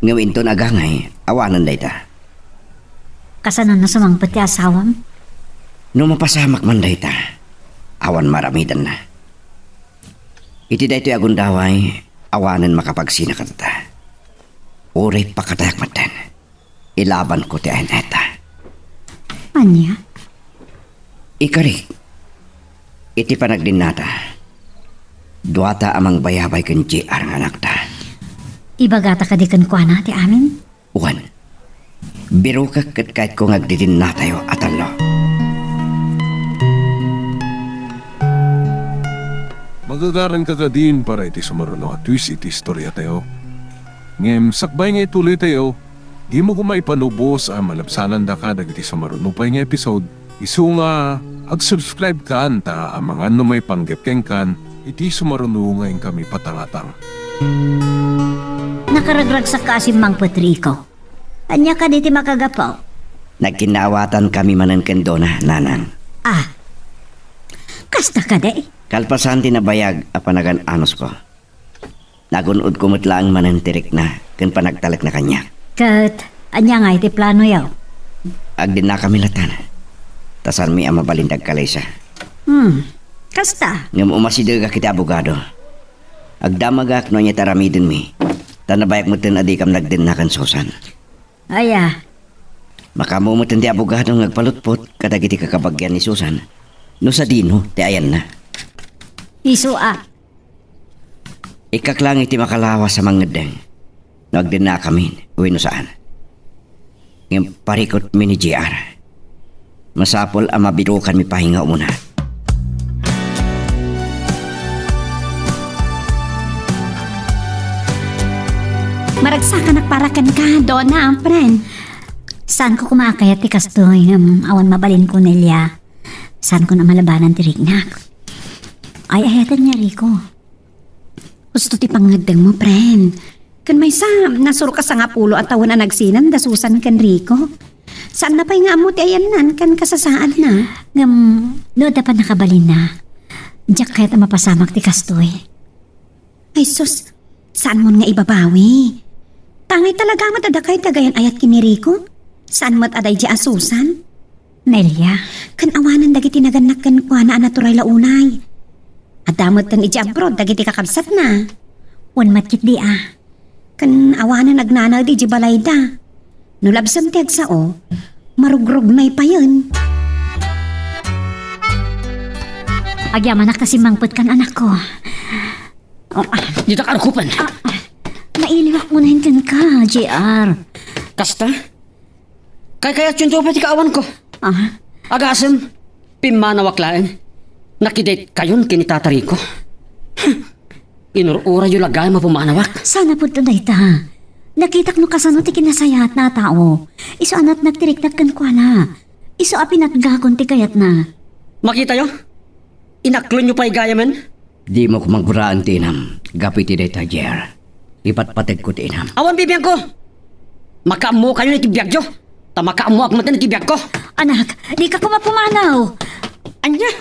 Ngawin to nagangay. Awanan day ta. Kasano na sumangpot ti asawam? No mapasamak man day ta. Awan maramidan na. Iti day to agundaway. Awanan makapagsina ka ta. Uray pakatayak matan. Ilaban ko ti ayaneta. Anya? Ikarik. Iti panagdin nata. Duwata amang bayabay kan JR ng anak ta. Ibagata ka di kan kwa na ti amin? Uwan. Biro ka kahit kung agdidin na tayo at ano. Magagaran ka din para iti sumaruno at twist iti istorya tayo. Ngem, sakbay nga ituloy tayo. Di mo kumaipanubos ang malabsanan da ka dagiti sumaruno pa nga episode. Isu nga, ag-subscribe ka anta ang mga ano may panggepkeng kan, iti sumaruno ngayon kami patangatang. Nakaragrag sa kasim mang Patrico. Anya ka diti makagapaw? Nagkinawatan kami manan kendona, nanan. Ah, kasta ka de? Kalpasan tinabayag a panagan anos ko. Nagunod kumutla ang manantirik na kan panagtalak na kanya. Kat, anya nga iti plano yaw? Agdin na kami latan. Tasan mi ang mabalindag kalaysa. Kasta? Ngam umasidag ka kita abogado. Agdamagak no niya taramidin mi. Tanabayak mo tin adikam nagdin na kan sosan. Aya, Makamumutin ti abogado ngagpalutpot kadagiti kakabagyan ni Susan. No sa dino, ti ayan na. isu Ikaklang iti makalawa sa mangadeng. Nagdin na kami, uwi no saan. Ngam parikot mi ni JR. Masapol ang mabirukan mi pahinga muna. Maragsakan nakparakan ka, Donna, ang friend. Saan ko kumakayat ti kastoy awan mabalin ko nilya. Saan ko na malabanan ti Rignak? Ay ayatan niya Rico. Gusto ti pangagdang mo, friend. Kan may sa, nasuro ka sa nga pulo at tawa na nagsinan, dasusan kan Rico. Saan na pa'y nga mo ti ayanan kan kasasaad na? No dapat nakabalin na. Diyak kahit ang mapasamak ti kastoy. Ay sus, saan mo nga ibabawi? Tangay talaga matadakay tagayan ayat kini Rico. Saan mat aday di asusan? Nelia, Kan awanan dagiti naganak kan kuana natural launay. At damot kan iti abroad dagiti kakabsat na. wan matkit di Kan awanan nagnanaw di balayda. Nulabsam ti agsao, marugrog may pa yun. Agyaman na kasi mangput kan anak ko. Dito ka arukupan. Nailiwak mo na hintin ka, JR. Kasta? Kaya tsunto pa ti kaawan ko. Agasem, pimanawaklaan. Nakidate kayon kinitatari ko. Inurura yung lagay mapumanawak. Sana po tunay ta. Nakitak no kasano ti kinasayat na tao. Iso anat nagtiriktak kan kwa na. Iso apinat gakon ti kayat na. Makita yo? Inaklon nyo pa igayaman? Di mo kumaguraan tinam. Gapiti deta, Jer. Ipatpatid ko tinam. Awan bibiyang ko! Makaamo kayo na itibiyag yo. Makaamo ako matan na itibiyag ko. Anak, di ka kumapumanaw. Anya?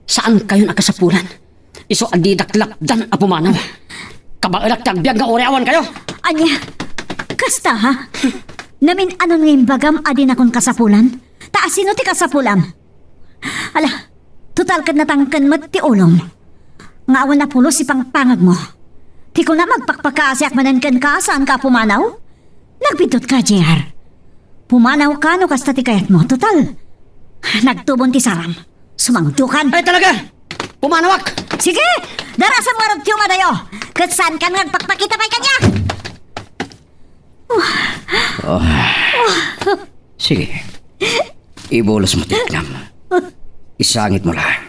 Saan kayo nakasapulan? Iso adidaklapdan apumanaw. Kabaalak tagbiyag nga oreawan kayo. Anya, kasta ha? Namin ano ngayon bagam adin akong kasapulan? Taas sino ti kasapulam? Ala, total kad natangkan mat ti ulom. Nga awan na pulo si pangpangag mo. Ti ko na magpakpakaasyak manankan ka saan ka pumanaw? Nagbidot ka, JR. Pumanaw ka no kasta ti kayat mo. Total, nagtubon ti saram. Sumangdukan. Ay talaga! Pumanawak! Sige, darasam nga rin tiyo madayo. Kat saan ka nagpakpakita pa'y kanya? Sige. Ibolos mo tinam. Isangit mo lang.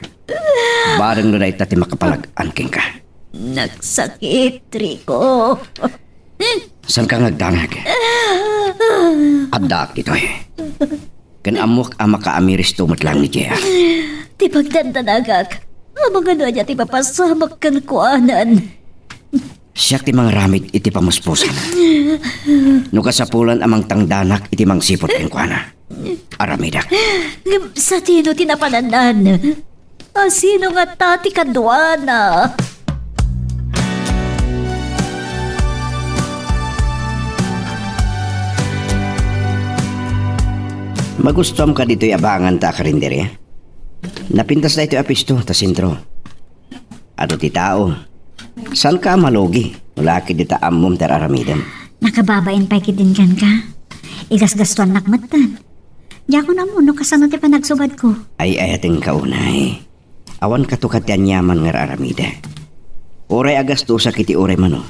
Barang na itati makapalag-anking ka. Nagsakit, Rico. San ka nagdanag? Addaak dito eh. Kan amok ama ka amiris tumot lang ni Jea. Ti pagdandanagak. Mga ano niya ti papasamak kan kuanan. Siyak ti mga ramid iti pamuspusan. No kasapulan amang tangdanak iti mang sipot keng kuana. Aramidak. Sa tino tinapananan. Sino nga tati kadwana? Magustom ka dito'y abangan ta karindere. Napintas na ito'y apisto ta sentro. Ato ti tao. San ka malogi? Wala ki di ta amom teraramidem. Nakababain pa kitin kan ka. Igasgastuan nakmatan. Diya ko na mo no kasano ti panagsubad ko. Ay ayating kaunay. Awan katukat yan yaman nga aramide. Oray agasto sa kiti oray mano.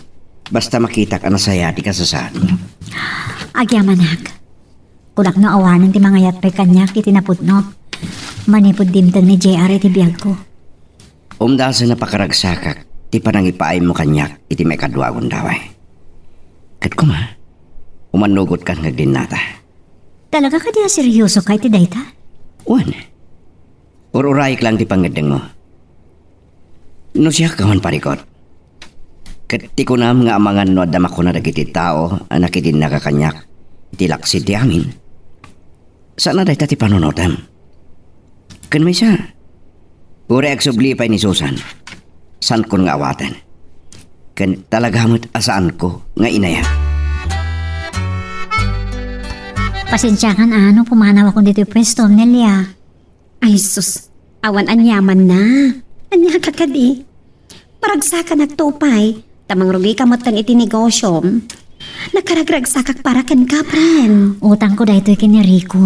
Basta makita ka na saya di kasasaan mo. Agyamanak. Kulak na awanan ti mga yatpay kanya kiti naputno. Manipod dimtang ni JR iti biyag ko. Umdahal sa napakaragsakak, ti panangipaay mo kanyak iti may kadwagon daway. Kat kuma, umanugot ka ngagdin nata. Talaga ka diya seryoso kay ti dayta? Uwan. Ururayik lang ti pangadeng mo. No siya kawan parikot. Kat ti kunam nga amangan no adama ko na dagiti tao anak itin nakakanyak iti laksid ti amin. Sana dayta ti panunotam. Kan may siya. Uri agsubli pa ni Susan. San kon nga awatan. Kan talagamot asaan ko nga inaya. Pasensya kan ano, pumanaw ako dito pwesto, Nelia. Ay sus, awan anyaman na. Anya ka kadi. Paragsakan nagtupay, tamang rugi ka motan iti negosyo. Nakaragragsakak para ken ka, pren. Utang ko dahito kini Rico.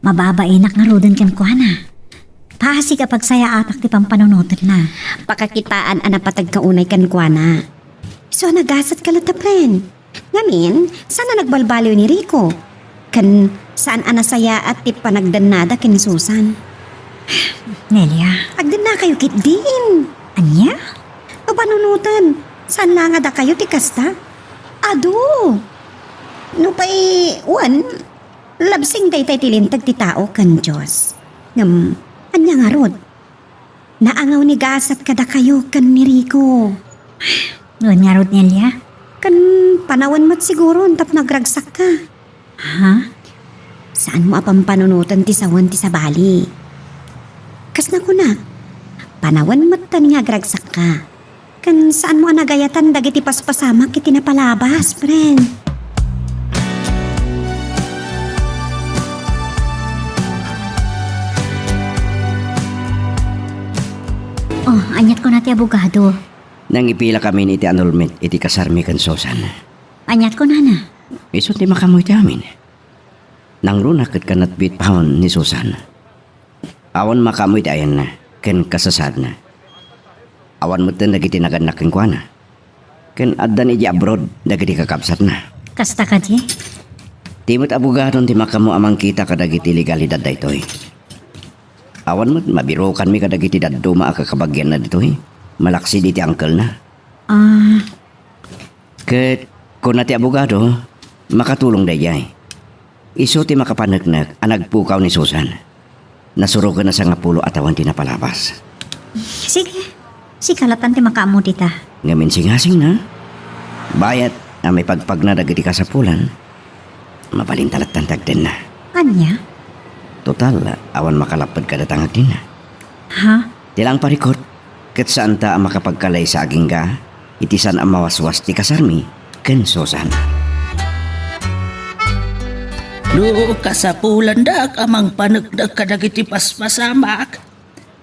Mababainak nga rodan ken ko na. Pasi kapag saya atak ti pampanunutot na. Pakakitaan ana patag kaunay kan kuana. So nagasat ka lata, pren. Ngamin, sana nagbalbaliw ni Rico? Kan saan ana saya at ti panagdanada ken Susan? Nelia, Agdan na kayo kit din. anya? O panunutan, saan lang ada kayo ti kasta? Ado. No pa'y, wan, labsing daytay tilintag ti tao kan Diyos. Ngam, anya nga rod. Naangaw ni gasat kada kayo kan ni Rico. Noon nga rod, Nelia? Kan panawan mat siguro tap nagragsak ka. Ha? Saan mo apang panunutan ti sawan ti sabali? Kas na ko na. Panawan mat tan nga agragsak ka. Kan saan mo anagayatan dagiti paspasamak iti napalabas, friend? Anyat ko na ti abogado. Nang ipila kami ni iti annulment iti kasarmi kan Susan. Anyat ko na na. Iso ti makamoy ti amin. Nang runak kat kanat bit pahon ni Susan. Awan makamoy ti ayan na, ken kasasad na. Awan mo tin dagiti naganak ken kuana. Ken addan iti abroad dagiti kakabsat na. Kasta ka di? Timot abogadon ti makamo amang kita kadagiti legalidad daytoy. Awan mo mabirokan mi kadagiti dadduma a kakabagyan na ditoy. Malaksi diti angkel na. Ket kun ti abogado makatulong dayay. Isu ti makapanagnak ang nagpukaw ni Susan. Nasurugan na sa nga pulo atawan ti napalabas. Sige. Si kalatan ti makaamo dita. Ngamin singasing na. Bayat na may pagpag na dagiti kasapulan. Mabalintalat tantag din na. Anya? Total, awan makalapad kadatangag din na. Ha? Tilang parikot, ket saan ta ang makapagkalay sa aging ga, itisan ang mawaswas ti kasarmi, ken Susan. No, kasapulan dak amang panagdag kadagiti paspasamak.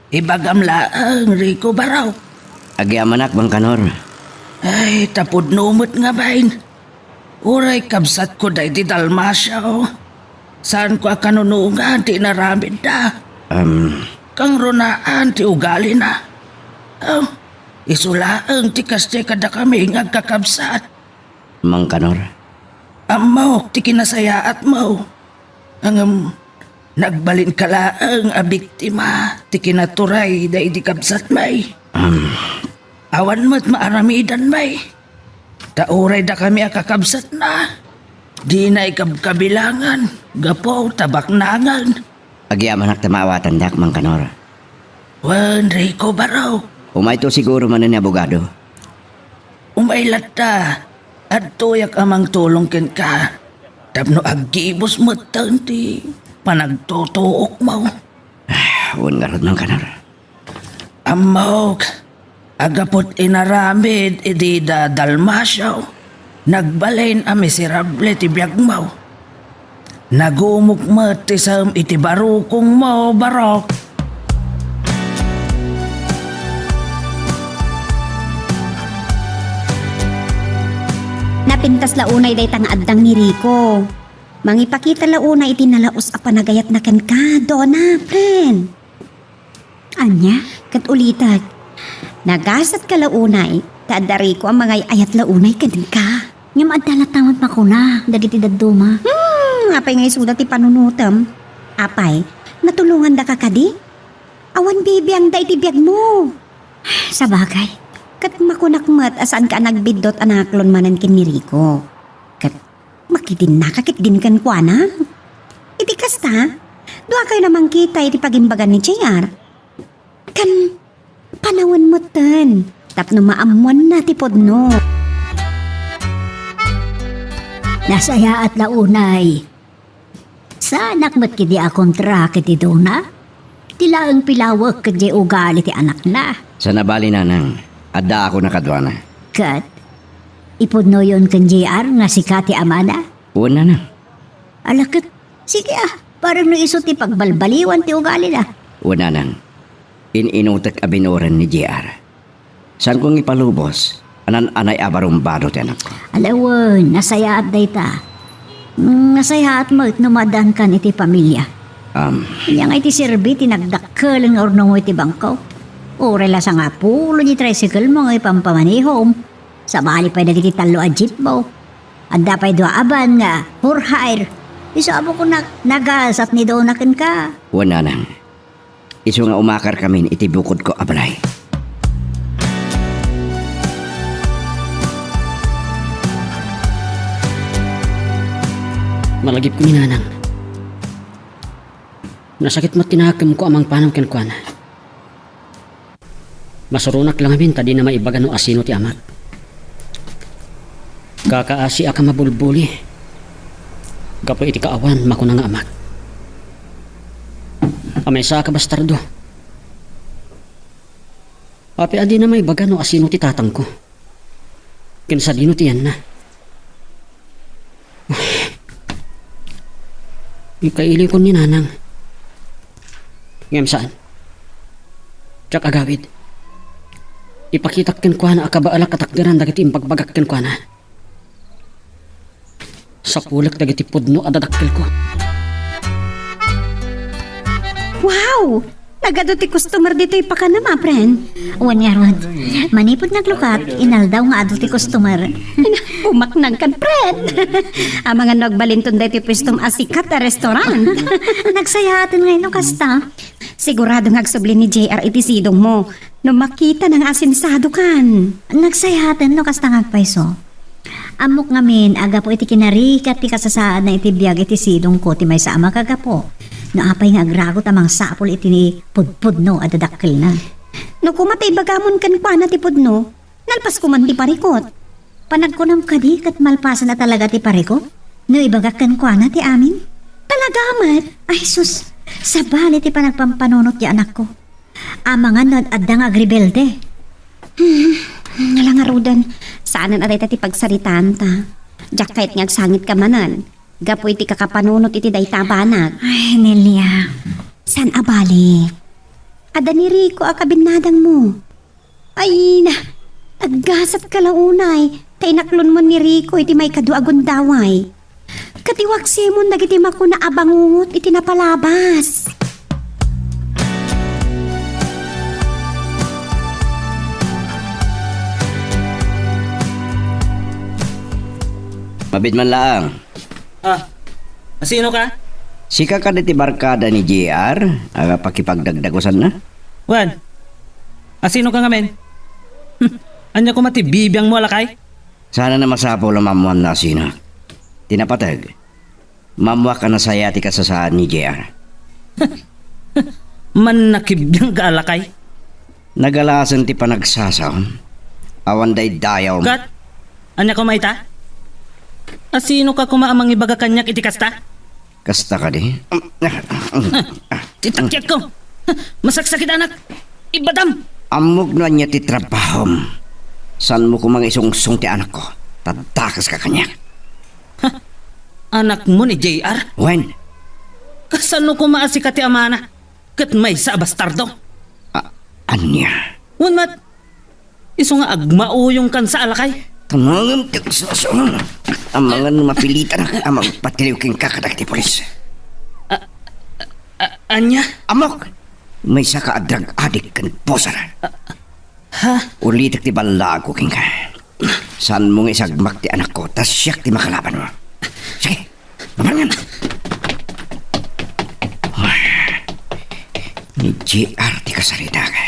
Ibagam laang Rico Baraw. Agi amanak bang kanor. Ay, tapod numot nga bain. Uray kabsat ko day di Dalmasya o. Saan ko kanunungan ti naramid da. Kang runaan ti ugali na. Oh, isulaang ti kaste kada kami ngagkakabsat. Mang kanor. Amaw, ti kinasayaat mo. Ang nagbalin ka laang a biktima, ti kinaturay da di kabsat may. Awan mo't maaramidan may. Tauray da kami akakabsat na. Di na ikabkabilangan, gapo, tabaknangan. Agi amanak tamawatan dak mang kanor. Wan, Rico Baraw, Umay to siguro man ni abogado. umaylat ta. At tuyak amang tulong ken ka. Tapno agibos mo tanti. Panagtutuok mo. Un nga rod mang kanor. Amok, agapot inaramid iti da Dalmasyaw. Nagbalain a miserable ti biyag mo. Nagumukmat ti sam iti barukong mo, barok. Napintas launay day tang addang ni Rico. Mangipakita launay iti nalaos a panagayat na ken ka, Donna, friend. Anya? Kat ulitat, nagasat ka launay, taadda Rico ang mga ayat launay ken ka. Ngam adala tamat makuna. Dagiti dadduma. Apay nga isulat ti panunutam. Apay, natulungan da ka kadi? Awan bibiyang da iti biyag mo. Sa bagay. Kat makunakmat asaan ka nagbidot anaklon manan kin ni Rico. Kat makidin na kakit din kan kuana. Iti kasta, doa kayo namang kita iti pagimbagan ni JR. Kan panawan mo tan. Tapno maamuan na ti podno. Nasaya at launay. Sanak mat kidi a kontra kiti Dona? Tila ang pilawak kadi ugali ti anak na. Sa nabali nanang, adda ako nakadwana. Kat, ipudno yon kan JR nga si Kati Amana? Una na. Alakit, sige parang no iso ti pagbalbaliwan ti ugali na. Una nang. Ininutak abinoran ni JR. San kong ipalubos, anan-anay abarumbado ti anak ko. Alawan, nasaya at dayta. Nasaya at mo numadan kan iti pamilya. Yang iti sirbi tinagdakkel ang orno mo iti bangkaw. O relasa nga pulo ni tricycle mo nga ipampamanihom. Sa bali pa nagiti talo a jeep mo. Adda pa doa aban nga for hire. Isabo ko nagasat ni Donaken ka. Una nang. Isu nga umakar kami iti bukod ko abalay. Malagip ko ni nanang. Nasakit mat tinakam ko amang panang kenkwana. Masurunak lang amin tadi na maibaga no asino ti amat. Kakaasi aka mabulbuli. Gapo iti kaawan makuna nga amat. Amay sa ka bastardo. Api adi na maibaga no asino ti tatang ko. Kinsa dino ti yan na. Ikaili ko ni nanang. Ngam saan? Tsak agawid. Ipakitak ken kuha na akabaala katakdiran dagiti impagbagak ken kuha na. Sa pulak dagiti pudno adadakkel ko. Wow! Nagado ti customer dito ipakanama, friend. Uwan nga, Rod. Manipod naglukat, inaldaw nga ado ti customer. Umaknang kan, friend. Ang mga nagbalinton dito pwestong asikat na restaurant. Nagsayatan ngayon no kasta. Sigurado nga agsubli ni JR iti sidong mo no makita ng asinsado kan. Nagsayatan no kasta nga paiso. Amok ngamin, aga po iti kinarikat ti kasasaan na iti biyag iti sidong ko ti may sa ama kagapo. No apay nga agragot amang sapol iti ni pudpudno at dadakkel na. No kumatay bagamon kan kwa na ti pudno, nalpas ko man ti parikot. Panagkunam ka di kat malpasan na talaga ti pariko? No ibagak kan kwa na ti amin? Talaga amat. Ay sus, sabali ti panagpampanunot ti anak ko. Amangan no adda nga agribelde. Nga nga Rudan, saanan aday ti pagsaritaan ta. Diyak kahit nga agsangit ka manan. Gapo iti kakapanunot iti daytabanag. Ay, Nelia. San abali? Ada ni Rico akabinadang mo. Ay na, aggasat ka launay. Tainaklon mo ni Rico iti may kaduagon daway. Katiwag simon dagiti makuna abangungot iti napalabas. Mabit man lang. Sino ka? Sika ka ti barkada ni JR, aga pakipagdagdagosan na. Wan. Sino ka nga men? Anya ko mati bibiyang mo alakay? Sana na masapo lang mamuan na sina. Tinapatag. Mamuha ka na saya ti kasasaan ni JR. Man nakibiyang ka alakay? Nagalasan ti panagsasaw. Awan day dayaw. Gat? Anya ko maita? Sino ka kumaamang ibaga kanyak iti kasta? Kasta ka di. Titakyak ko! Masaksakit anak! Ibadam! Amog na niya ti trabahom. San mo kumang isungsong ti anak ko? Tatakas ka kanya. Anak mo ni JR? Wen, Kasano ko maasika ti amana? Kat may sa bastardo? anya? Wan mat! Iso nga agmauyong kan sa alakay? Tanangam ti kasasaw. Ang mga mapilitan ang magpatiliw king kakadak ti polis. Anya? Amok! May saka adrag adik kan posar. Ha? Ulitak ti balago king ka. Saan mong isagmak ti anak ko, tas siyak ti makalaban mo. Sige, mabangan. Ni JR ti kasarita ka.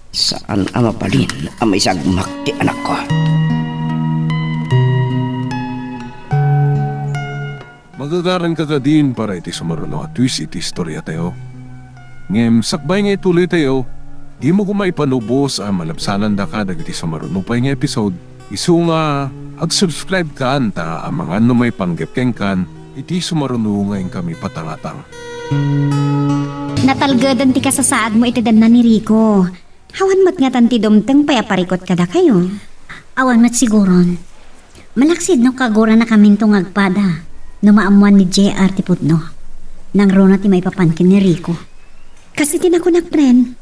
Saan ang mapalin ang may isagmak ti anak ko? Magagaran ka din para iti sumaruno at twist iti istorya tayo. Ngem sakbay nga ituloy tayo, di mo kumaipanubos ang malabsanan da ka dagiti sumaruno pa nga episode. Isu nga, ag-subscribe ka anta ang mga may panggapkeng kan, iti sumaruno ngayon kami patangatang. Natalgadan ti kasasaad mo iti dan na ni Rico. Hawan mat nga tanti dumteng payaparikot kada kayo. Awan mat siguron. Malaksid no kagura na kaming tungagpada. Numaamuan ni JR ti pudno. Nang rona ti may papankin ni Rico. Kasi tinakunak pren.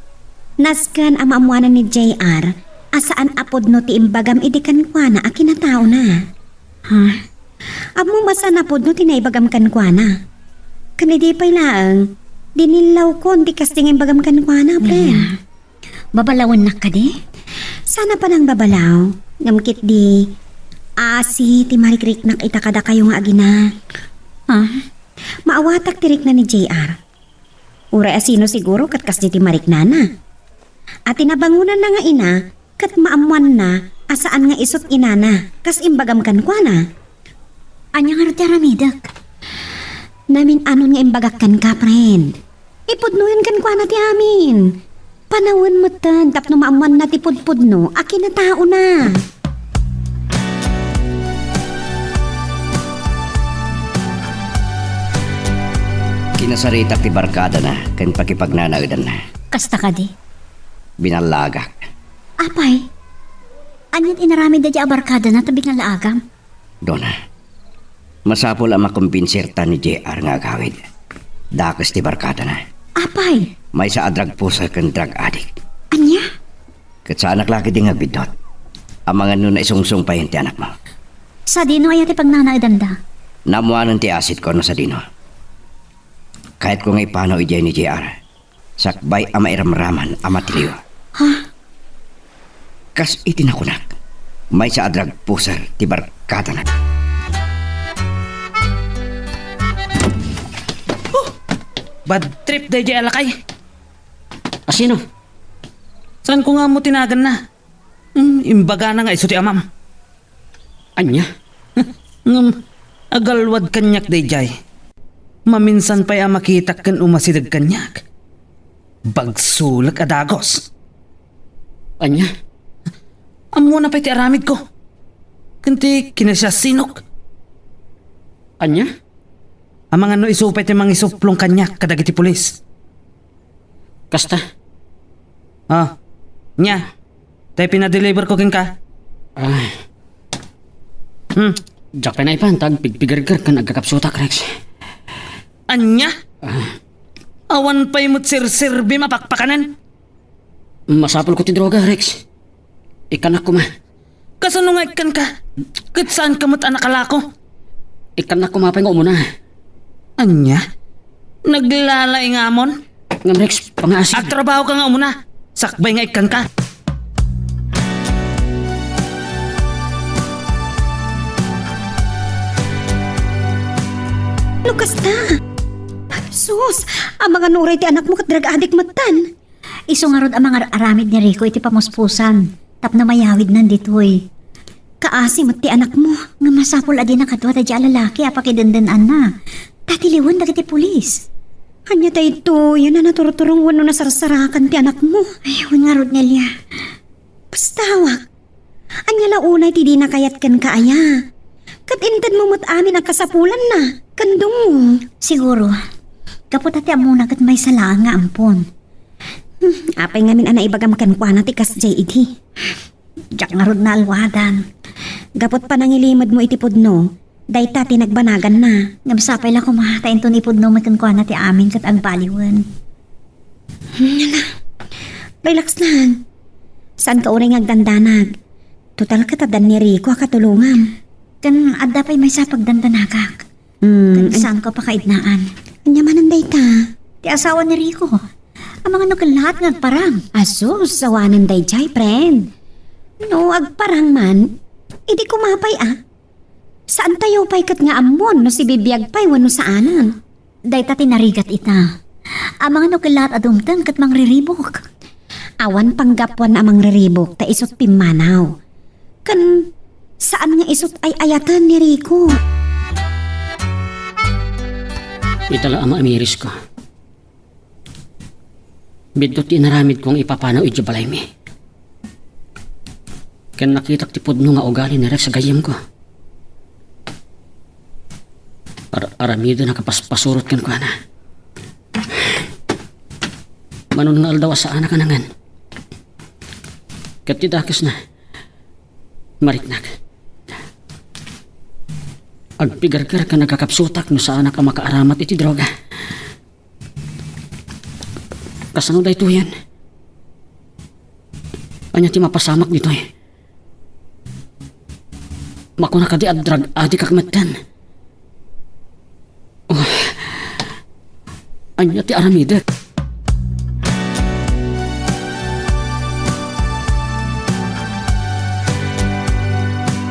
Naskan ang maamuanan ni JR asaan apod no ti imbagam idikan kwa na akinatao na. Ha? Amo masan apod no tinaibagam kan kwa na. Kanidi pa'y laang, dinilaw ko di kasting imbagam kan kwa na pren. Babalawan na ka di? Sana pa nang babalaw. Ngamkit di. Si ti marikrik nak itakada kayo nga agina. Ha? Maawatak tirik na ni JR. Ura asino siguro kat kas di ti marik nana. At tinabangunan na nga ina kat maamuan na asaan nga isot inana kas imbagam kan kwa na. Anya nga rati aramidak? Namin anon nga imbagak kan ka pren. Ipudnuyan kan kwa na ti amin. Panawin mo tan tapno maamuan na ti pudpudno akin na tao na. Kinasarita ti barkada na, kan pakipagnanagdan na. Kasta ka di? Binalagak. Apay? Anyan inarami da di abarkada na tabi nga laagam? Dona, masapol ang makumpinsirta ni JR nga agawid. Dakas ti barkada na. Apay? May sa adrag pusa kan drug addict. Anya? Kat sa anak laki di nga bidot. Ang mga nun na isungsung pa ti anak mo. Sa dino ay ati pagnanaidanda. Namuanan ti asit ko no sa dino. Kahit kung ipano ijay ni JR, sakbay ama iramraman ama tiliw. Ha? Kas itinakunak, may sa adrag pusar ti barkada na. Bad trip day di alakay. Asino? Saan ko nga mo tinagan na? Imbaga na nga iso ti amam. Anya? Agalwad kanyak day jay. Maminsan pa'y makita kan umasidag kanyak. Bagsulak adagos. Anya? Amo na pa'y ti aramid ko. Kanti kinasya sinok. Anya? Ang mga no isupay ti mga isuplong kanyak kadagiti pulis. Kasta? Ah, nya. Tayo pinadeliver ko kin ka. Ay. Diyak pa na ipantag, pigpigargar ka nagkakapsutak, Rex. Anya? Awan pa'y mo't sir-sirbi mapakpakanan. Masapol ko ti droga, Rex. Ikanak ko ma. Kasano nga ikan ka? Kat saan ka mo't anakalako? Ikanak ko mapay nga umuna. Anya? Naglalay nga amon? Ngam, Rex, pangasig. At trabaho ka nga umuna. Sakbay nga ikan ka. Lukas na. Sus, ang mga nuray ti anak mo kat drug addict matan. Iso nga rod ang mga aramid ni Rico iti pamuspusan. Tap na mayawid nanditoy. Kaasi mo ti anak mo. Nga masapol adi na kadwa ta di alalaki apakidandanan na. Tatiliwan dagiti pulis. Anya tayo ito, yan na naturturong wano na sarsarakan ti anak mo. Ayun nga rod Nelia. Pastawak. Anya launay ti di na kayat kan kaaya. Kat intad mo mat amin ang kasapulan na. Kandong mo. Siguro. Kapot ati amuna kat may sala nga ampon. Apay ngamin ana ibagam kankwana ti kas JD. Diyak nga rod na alwadan. Gapot pa nangilimad mo iti pudno. Dayta tinagbanagan na. Ngamsapay lang kumatayin to ni Pudno makankuha na ti amin kat agbaliwan. Relax lang. Saan ka unay ngagdandanag? Total katadan ni Rico katulungan. Kan adda pa'y may sapag dandanagak. Kan saan ka pa kaidnaan? Anya manan dayta. Ti asawa ni Rico. Ang mga naglahat ngagparang. Asus, sawanan dayjay, friend. No, agparang man. Idi kumapay Saan tayo pa'y kat nga amon no si bibiyag pa'y wano saanan? Dayta tinarigat ita. Ang mga naglahat adumtang kat mangriribok. Awan panggapwan amang riribok ta isot pimanaw. Kan saan nga isot ay ayatan ni Rico? Itala ama amiris ko. Bidot inaramid kong ipapanaw ijabalay mi. Kan nakitak ti Pudno nga ugali ni Rex sa gayam ko. Aramido na kapaspasurot kan ko na. Manunal daw sa anak kanangan. Kat tidakis na. Mariknak. Agpigargar ka nagkakapsutak no sa anak ang makaaramat iti droga. Kasano da ito yan? Anya ti mapasamak dito eh. Makuna ka di adrag adi kakmatan. Oh. Anya ti aramide.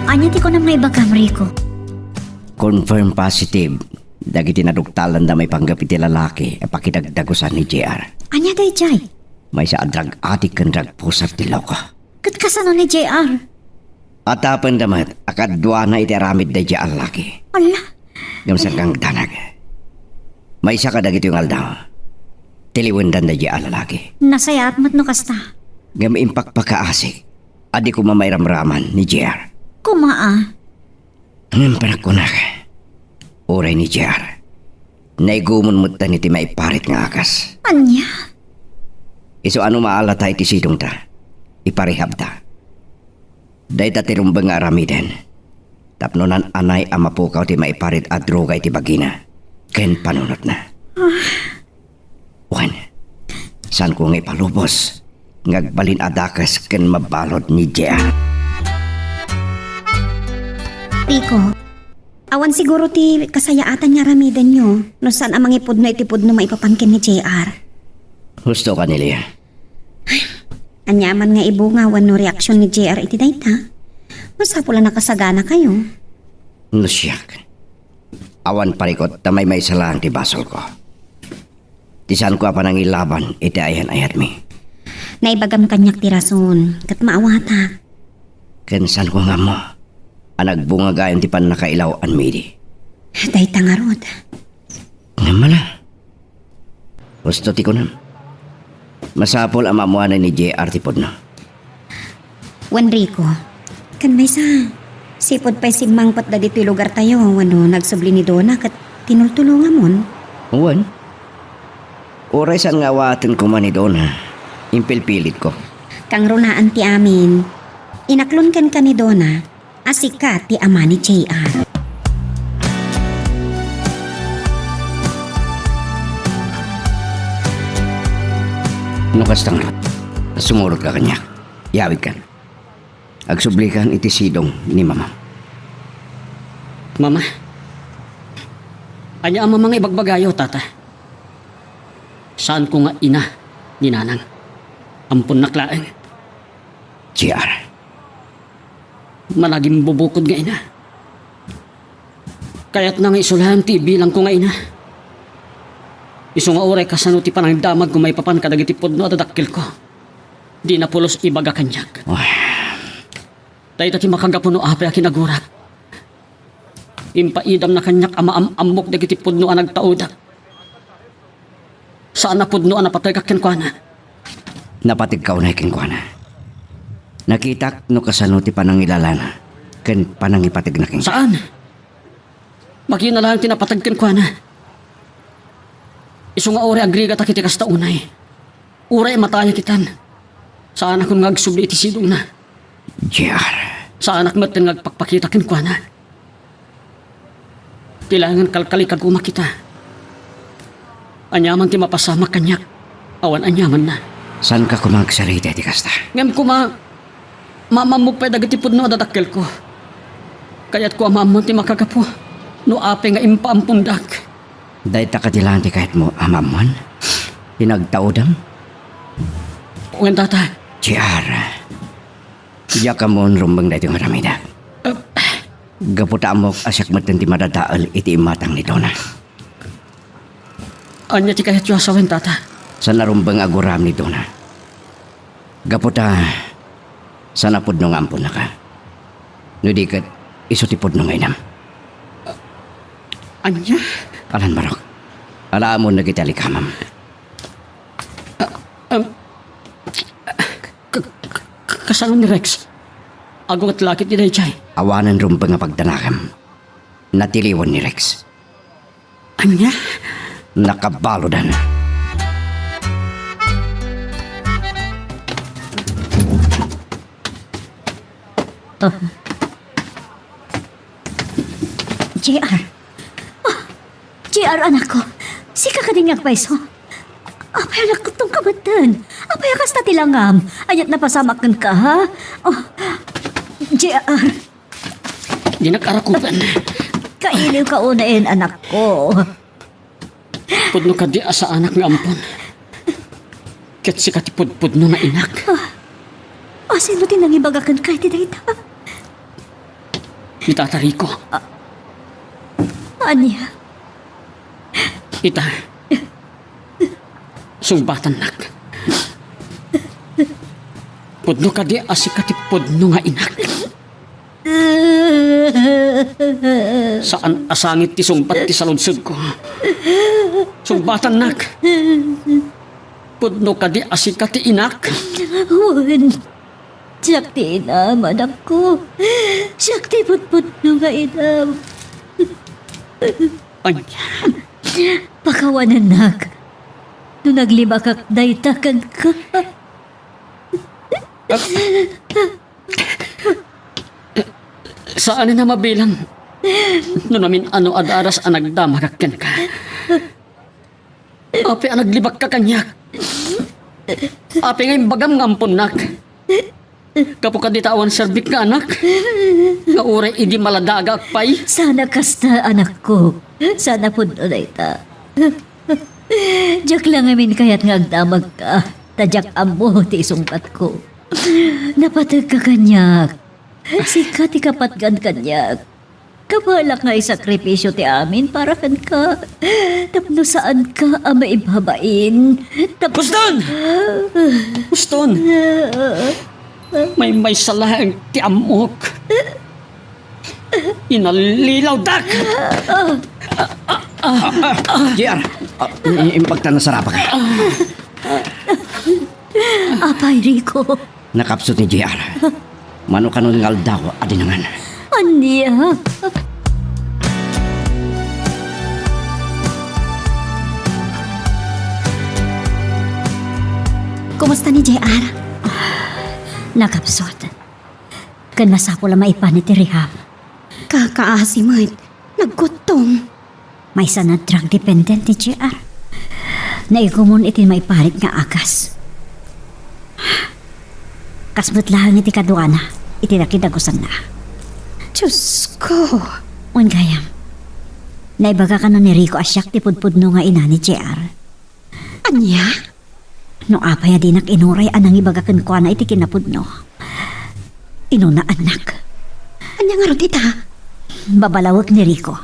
Anya ti ko na may bagam Rico. Confirm positive. Dagiti nadugtalan da may panggap iti lalaki e pakidagdagusan ni JR. Anya day Jay? May sa adrag atik kan drag pusar ti loko. Kat kasano ni JR? At apan damat, akadwa na iti aramid da JR laki. Ala. Gamsan kang tanag. May isa ka dagito yung aldaw. Tiliwendan da JR lalaki. Nasaya at matno kasta. Gam impak pakaasik. Adi ko mamayramraman ni JR. Kumaa. Panakunak. Oray ni JR. Naigumon mo iti maiparit nga akas. Anya? Iso ano maalata iti sidong ta. Iparehab ta. Day ta tirumbang nga aramiden. Tapnonan anay amapukaw ti maiparit at droga iti bagina. Ken panunot na. Juan, saan ko nga ipalubos? ngagbalin adakas ken mabalod ni JR. Rico, awan siguro ti kasayaatan nga ramidan nyo no saan amang ipudno itipudno maipapangkin ni JR. Gusto ka nila. Anyaman nga ibungawan no reaksyon ni JR iti dayta. Masapula nakasagana kayo. No siyak. Awan parikot tamay may salang ti basol ko. Tisan ko apa nang ilaban iti ayan ayat mi. Naibagam kanyak ti rason kat maawata. Kensan ko nga mo. Anagbunga gayon ti pan nakailaw an midi. Dayta nga rod. Namala. Gusto ti ko nam. Masapol ang mamuanay ni JR ti podno. Wan Rico, kan may sa sipod pa'y simangpat da dito'y lugar tayo wano nagsubli ni Donna kat tinultulungan mon. Uwan. Oray saan nga awatin ko man ni Donna. Impilpilit ko. Kang runaan ti amin. Inaklon kan ka ni Donna. Asika ti ama ni JR. Nukas tang sumurot ka kanya. Yawid kan. Agsublikan iti sidong ni mama. Mama, anya ang mamang ibagbagayo, tata. Saan ko nga ina ni nanang? Ampun naklaeng. JR. Managing bubukod nga ina. Kaya't nang isulahan ti bilang ko nga ina. Isu nga oray kasano ti panang damag kung may papan kadagiti podno at adakil ko. Di na pulos ibaga kanyak. Dahil ti makagapuno apay a kinagurak. Impaidam na kanyak amaamok dagiti podno a nagtaudak. Saan na podno a napatay kakinkwana? Napatig ka unay kinkwana. Nakitak no kasano ti panangilalana. Ken panangipatig na king. Saan? Magina lang tinapatag kinkwana. Isu nga oray agriga ta kiti kasta unay. Uray mataya kitan. Saan akong ngagsubli iti sidong na. JR. Saan ak matin ngagpakpakita kinkwana. Kailangan kalkalikag umakita. Anyaman ti mapasama kanyak. Awan anyaman na. San ka kumagsarita ti kasta? Ngam ko mamamog pa dagiti pudno adadakkel ko. Kaya't ko amamon ti makagapo. No ape nga impaampundak. Dahil takadilan ti kahit mo amamon? Pinagtaudam? Uwan tata. JR. Iya ka mo rumbang dahil yung ramida. Gaputa mo asyak matin ti madadaal iti imatang ni Donna. Anya ti kahit yung asawan tata. Sa narumbang aguram ni Donna. Gaputa sa napudno nga ampun na ka. No di kat isutipod no nga inam. Anya? Alan Barok. Alaan mo na kitali kamam. Kasano ni Rex? Agong at lakit ni Daychay. Awanan rumbang nga pagdanakam. Natiliwan ni Rex. Anya? Nakabalodan. JR. JR anak ko. Sika ka din nagpaiso. Apay anak ko tong kabatan. Apay akas na tilangam. Ayat na pasamakan ka ha. Oh, JR. Di nag-arakupan. Kailiw ka unain anak ko. Pudno ka di asa anak nga ampon. Ket si katipudpudno nga inak. Sino tinangibagakan ka iti dayta? Ni Tata Rico. Anya? Ita. Sumbatan nak. Pudno ka di asi katipudno nga inak. Saan asangit ti sumbat ti saludsod ko. Sumbatan nak. Pudno ka di asi kati inak. Huwag. Siyak ti inam, anak ko. Siyak ti putput no nga inam. Anya. Pakawanan nak. Nung naglibakak daytakan ka. Saan na mabilang? No namin ano adaras ang nagdamakakyan ka. Ape ang naglibak ka kanyak. Api nga imbagam nga ampun nak. Kapo ka di tawan serbik nga anak. Nga uray hindi maladaga pay. Sana kasta anak ko. Sana po na ita. Diyak lang amin kaya't nga agdamag ka. Tadyak amo ti isungkat ko. Napatag ka kanyak. Sikat ikapatgan kanyak. Kabalak nga isakripisyo ti amin para kan ka. Tapno saan ka ang maibabain. Puston! Puston! May salang ti amok. Inalilaw dak! JR, impagtan na sarapa ka. Apay, Rico. Nakapsot ni JR. Mano kanon ngal daw, adi naman. Anya? Kumusta ni JR? Nakapsot. Kan masapo lang maipanit ti rehab. Kakaasimit. Naggutom. May sana drug dependent ni JR. Naigumon iti maiparit nga akas. Kasmut lang iti kaduana. Iti nakidagusan na. Diyos ko. Un gayam. Naibaga ka na ni Rico asyak ti pudpudno nga ina ni JR. Anya? No apaya dinak inuray anang ibagakan ko na iti kinapudno. Inuna anak. Anya nga ron ita? Babalawag ni Rico.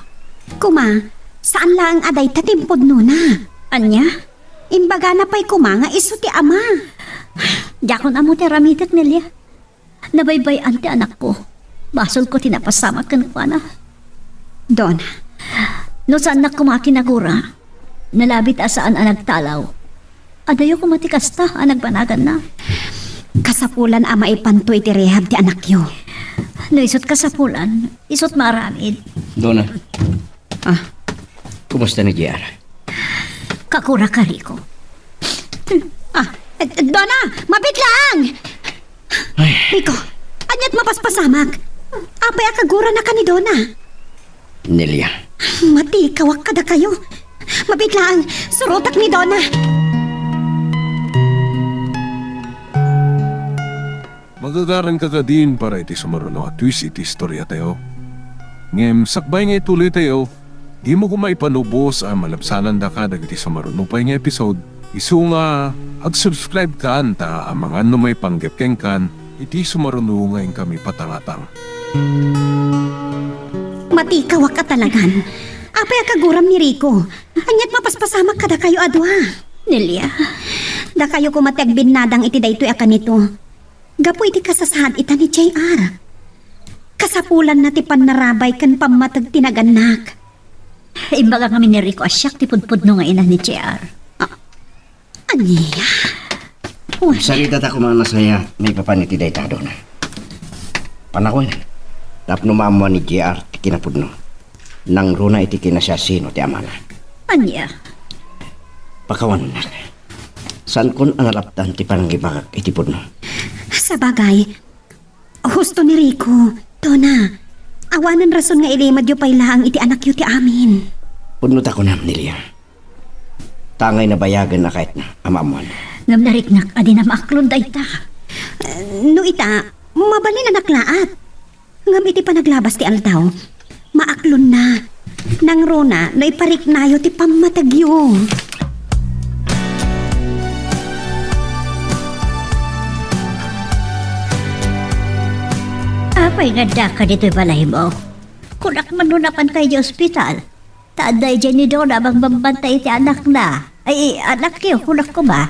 Kuma, saan lang aday tatimpod nuna? Anya? Imbaga na pa'y kuma nga iso ti ama. Yakon amo ti ramitek nilya. Nabaybay ante anak ko. Basol ko tinapasamak kan ko na. Don, No saan na kumakinagura. Nalabit asaan ang nagtalaw. Adayo ko matikasta ang nagbanagan na. kasapulan ama ipantoy ti rehab ti anak yo. No isot kasapulan, isot maramid. Dona. Kumusta ni JR? Kakura ka, Rico. Donna, mabit lang! Rico, anyat mapaspasamak. Apay akagura na ka ni Donna. Nelia. Mati, kawak kada kayo. Mabit lang, surutak ni Donna. Magagaran ka din para iti sumaruno at twist iti istorya tayo. Ngem, sakbay nga ituloy tayo, di mo kumaipanubos ang malabsanan da ka dagiti sumaruno pa nga episode. Isu nga, ag-subscribe ka anta ang mga may panggapkeng kan, iti sumaruno ngayon kami patangatang. Mati, kawak ka talagan. Apay akaguram ni Rico. Anyat mapaspasamak kada kayo adwa. Nelia, Da kayo kumatagbin nadang iti daytoy akan nito. Gapo iti kasasahad ita ni JR. Kasapulan na ti panarabay kan pamatag tinaganak. imbaga kami ni Rico asyak ti pudpudno nga ina ni JR. Aniya? Salita ta ko mga nasaya, may papaniti day ta doon. Panakon, tapno mamuan ni JR ti kinapudno. Nang runa iti kinasasino ti amana. Anya? Pakawan na. San kun ang alaptan ti panangibagak iti pudno? Sa bagay, husto ni Rico. Dona, awanan rason nga ilimad yu pay lang iti anak yu ti amin. Pudno ta ko na, Nelia. Tangay na bayagan na kahit na amamuan. Ngam nariknak adi na maaklon da ita. No ita, mabali na naklaat. Ngam iti panaglabas ti aldaw, maaklon na. Nang rona, naiparik nayo ti pamatagyo. Apay nga da ka dito'y balay mo. Kunak manunapan kayo di ospital. Taaday dyan ni Donna bang bambantay iti anak na. Ay, anak kayo, kunak ko ba?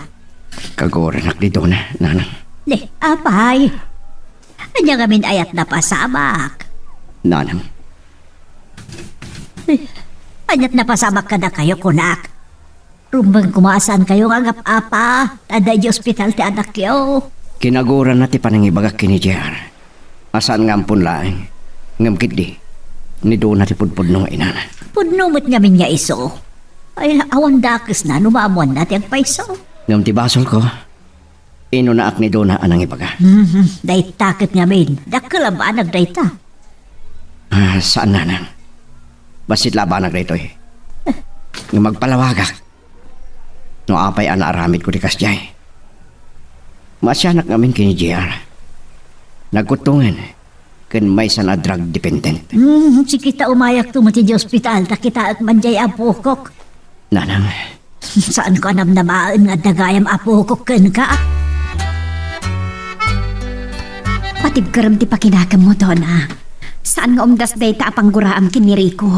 Kagoranak dito na, nanang. Di, apay. Anya ngamin ayat na pasamak. Nanang. Anyat na pasamak ka na kayo, kunak. Rumbang kumaasan kayo nga apa. Taaday di ospital ti anak kayo. Kinagoran na ti panangibagak kini JR. Asaan nga ampun laing. Ngamkit di. Ni doon na ti pudpudno nga inana. Pudnumot ngamin nga iso. Ay, awan dakis na, numamuan natin ang paiso. Ngam ti basol ko. Ino na ak ni doon na anang ibaga. Day takit ngamin. Dakala ba nagdayta? Saan nanang? Basit labanag dito eh. Nga magpalawagak. No apay ana aramid ko di kasjay. Masyanak namin kini JR. Nagkutungan, kan may sana drug dependent. Si kita umayak tumati di ospital, takita at manjay apukok. Nanang, Saan ko namnamaan nga dagayam apukok kan ka? Patib karam ti pakinakam mo doon Saan nga umdas day ta apangguraam kiniriko?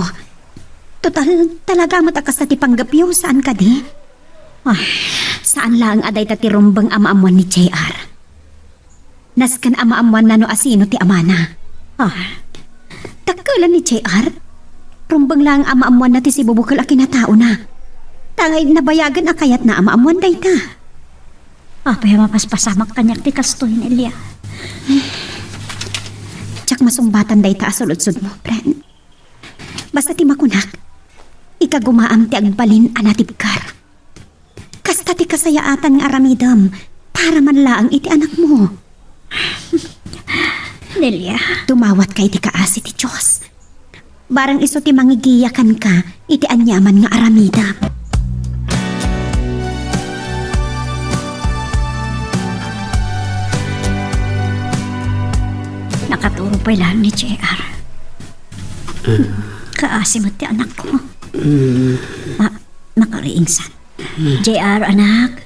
Total, talaga matakas na ti panggapyo. Saan ka di? Saan lang aday ta ti rumbang amaamuan ni JR? Naskan amaamuan na no asino ti amana. Takalan ni JR? Rumbang lang amaamuan na ti si bubukal a kinatao na. Tangay nabayagan akayat na amaamuan day ta. Apay mapaspasamak kanyak ti kastoy ni Elia. Tsak masumbatan day ta asulod-sud mo, friend. Basta ti makunak, ikagumaam ti agbalin anatibkar. Kasta ti kasayaatan nga aramidam para manlaang iti anak mo. Nelia, Tumawat kay ti kaasi ti Diyos. Barang iso ti mangigiyakan ka, iti anyaman nga aramidam. nakaturo pa lang ni JR. Kaasi mo ti anak ko. Nakariingsan. JR, anak.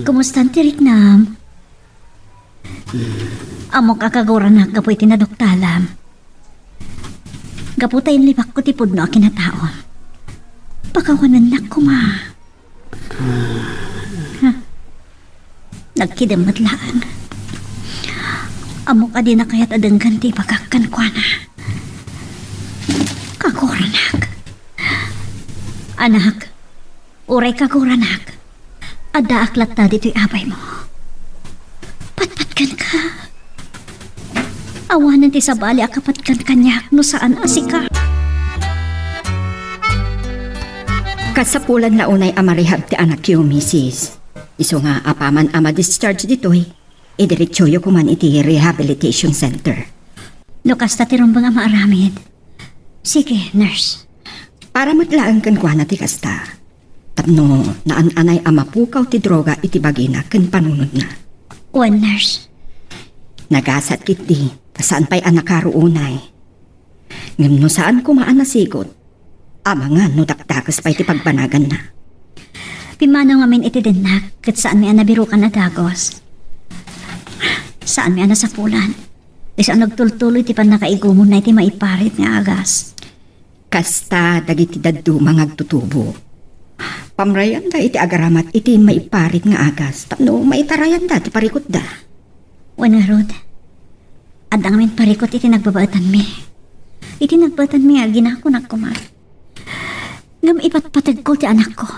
Kumusta ti Riknam? Amo kakagura na kapoy tinadoktalam. Gaputay libak ko ti pudno a kinataon. Pakawanan na ko ma. Nagkidamat laan. Amo ka din na kaya't adanggan ti pagkakan kwa na. Kaguranak. Anak, uray kaguranak. Ada aklat na dito'y abay mo. Patpatkan ka. Awanan ti sabali akapatkan kanyak no saan asika. Kasapulan na unay amarehab ti anak yu, misis. Iso nga apaman ama discharge ditoy, idiretsoyo ko man iti rehabilitation center. Lukas ta tirumbang nga maaramid. Sige, nurse. Para matlaan kan kwa na ti kasta. Tapno naan-anay ama pukaw ti droga iti bagina kan panunod na. One nurse. Nagasat kiti, saan pa'y anak karuunay. Ngam no saan kumaan na sigot, ama nga no dakdakas pa'y ti pagbanagan na. Pimano nga min iti dinak, kat saan may anabiro ka na dagos. Saan may anasapulan. Isang nagtultuloy ti pan nakaigumon na iti maiparit nga agas. Kasta dagiti daddu mangagtutubo. Pamrayan da iti agaramat iti maiparit nga agas. Tapno maitarayan da ti parikot da. Wanarod, adang min parikot iti nagbabaatan mi. Iti nagbabaatan mi agina ko nagkumar. Ngam ipatpatag ko ti anak ko.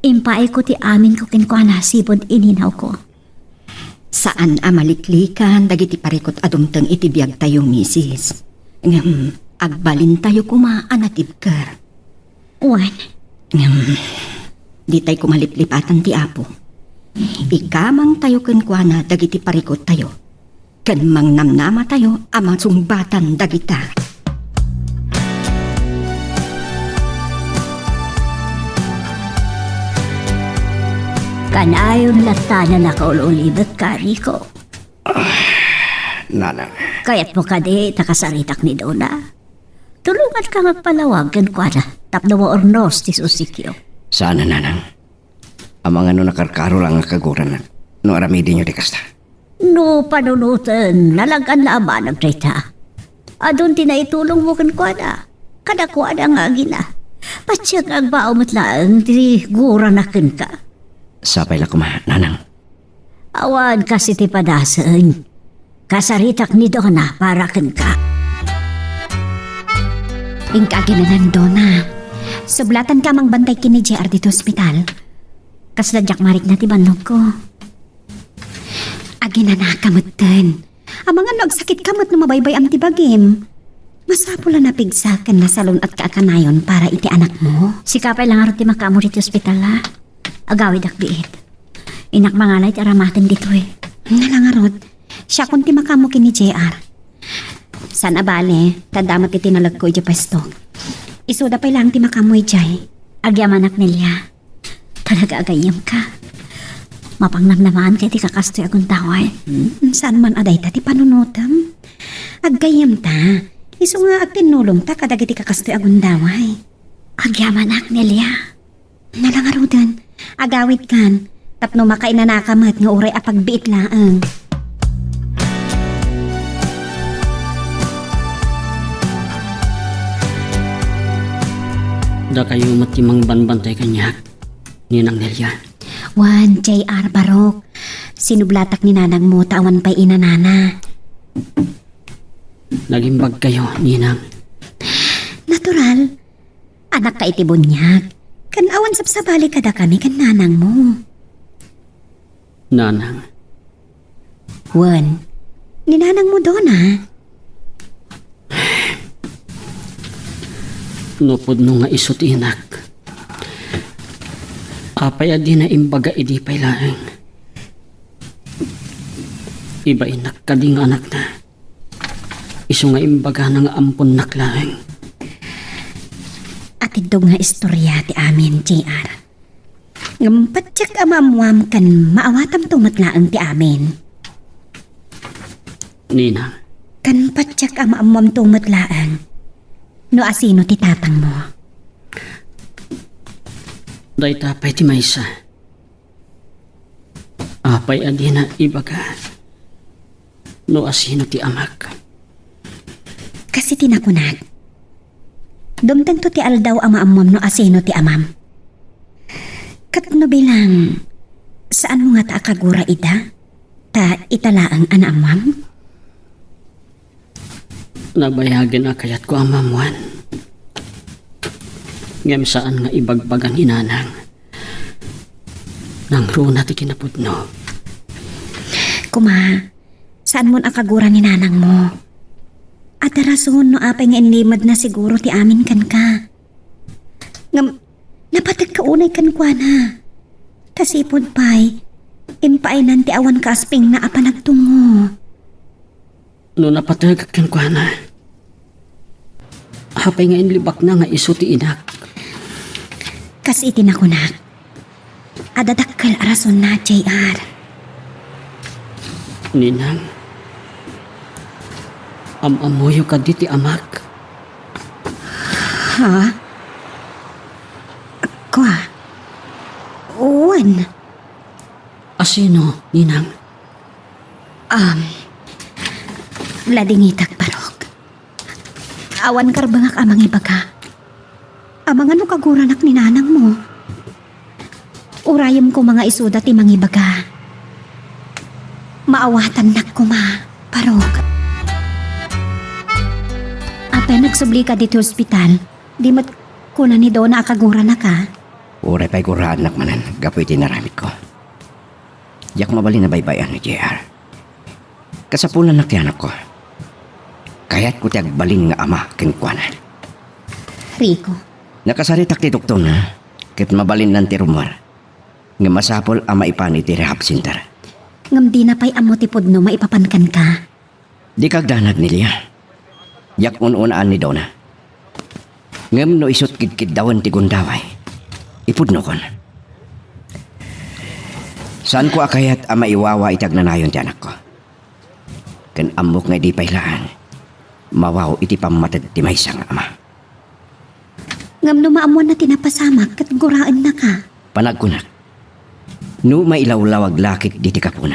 Impaay ko ti amin ko kinkwana sibod ininaw ko. Saan amaliklikan dagiti parikot adumteng iti biyag tayo, misis. Ngam agbalin tayo kumaanatibkar. Wan, Ngam di tayo kumaliplipatan ti apo. Ikamang tayo kenkwana dagiti parikot tayo. Ken mangnamnama tayo amang sumbatan dagita. kanayon lata na nakaululibet ka, Rico. Nanang, Kaya't mo ka di takasaritak ni Dona. Tulungan ka magpalawagan kwa na tapno mo ornos ti susikyo. sana nanang. Amang ano nakarkaro lang ang kaguran na. No aramidin nyo di kasta. No panunutan, nalagan na ama nagdrita. Adun tinaitulong mo kan kwa na. Kadakwa na nga gina. Patsyak ang baumot lang ti gura na ken ka. Sapay la kuma, nanang. Awan kasi ti padasan. Kasaritak ni Dona para ken ka. Ingkagi na Dona. Sublatan ka mang bantay kini JR dito ospital. Kasladyak marik na ti banog ko. Agi na nakamutan. Amang ano agsakit kamot no mabaybay am ti bagim. Masapula na pigsakan na salon at kaakanayon para iti anak mo. Si kapay lang arot ti makamur iti ospital ha. Agawid akbiit. Inak mangalay ti aramaten dito eh. Nalangarot, siya kung ti makamo kini JR. San abale, tadamat iti nalag ko iti pesto. Isuda pa lang ti makamo ijay. Agyam anak nilya. Talaga agayam ka. Mapangnamnamaan kay ti kakastoy akong taway. Saan man aday ta ti panunutam? Aggayam ta. Isu nga agtinulong ta kadagiti kakastoy agundaway. Agyaman ak, Nelia. Nalangarudan, agawit kan. Tapno makainanakamat nga uray apagbiit laang. Da kayo matimang banbantay kanyak, Ninang Nelia. Wan, J.R. Barok. Sinublatak ni nanang mo tawan pa'y inanana. Nagimbag kayo, Ninang. Natural. Anak ka iti bunyag. Kan awan sapsabali kada kami kan nanang mo. Nanang, Wan, ninanang mo doon ha. nupod no nga isot inak. Apay adi na imbaga idi pay laeng. Iba inak kading anak na. Isu nga imbaga na nga ampon naklaeng. At ito nga istorya ti amin, J.R. Ngampatsak amamuam kan maawatam tumatlaang ti amin. Ninang, Kan patsak amamuam tumatlaang. No asino ti tatang mo. day tapay ti maysa. Apay adi na ibaga. No asino ti amak. Kasi tinakunat. Dumtang to ti aldaw amaamam no asino ti amam. Katno bilang, saan mo nga ta akagura ida? Ta italaang anaamam? Nabayagan na kayat ko ang mamuan. Ngem saan nga ibagbagan inanang. Nang runa ti kinapudno. Kuma, saan mo akagura ni nanang mo? At rason no apay nga inlimad na siguro ti amin kan ka. Ngam, napatag ka unay kan kwa na. Tasipod pa'y, impainan ti awan ka asping na apa nagtungo. No napatag kang kuhana. Hapay nga inlibak na nga iso ti inak. Kasi itinakunak. Adadakkel arason na, J.R. Ninang, amamoyo ka di ti amak. Ha? Kwa? Uwan. Asino, Ninang? Ladingitak parok. Awan karbangak amang ibaga. Amang ano kaguranak ni nanang mo? Urayam ko mga isuda ti mangibaga. Maawatan nak ko ma, parok. Apay nagsubli ka dito hospital, di mat kuna ni Dona akagura na ka. Uray pa'y kuraan nakmanan, gapoy tinaramit ko. Yak mabali na baybayan ni JR. Kasapulan na tiyanak ko. Kaya't ko tiyag balin nga ama kinkwanan. Rico, Nakasaritak ti doktor na, kit mabalin nan ti rumor. Nga masapol ama ipan iti rehab center. ngam di na pa'y amo ti pudno maipapankan ka. Di kagdanag nilya. Yak ununaan ni Dona. Ngam no isot kidkid dawan ti gundaway. Ipudno kon. Saan ko akayat ama iwawa itag nanayon ti anak ko? Kan amok nga di pailaan. Mawaw iti pamatad ti maysa nga ama. Ngam numaamuan na tinapasamak kat guraan na ka. Panagkunak. No mailawlawag lakit di ti kapuna.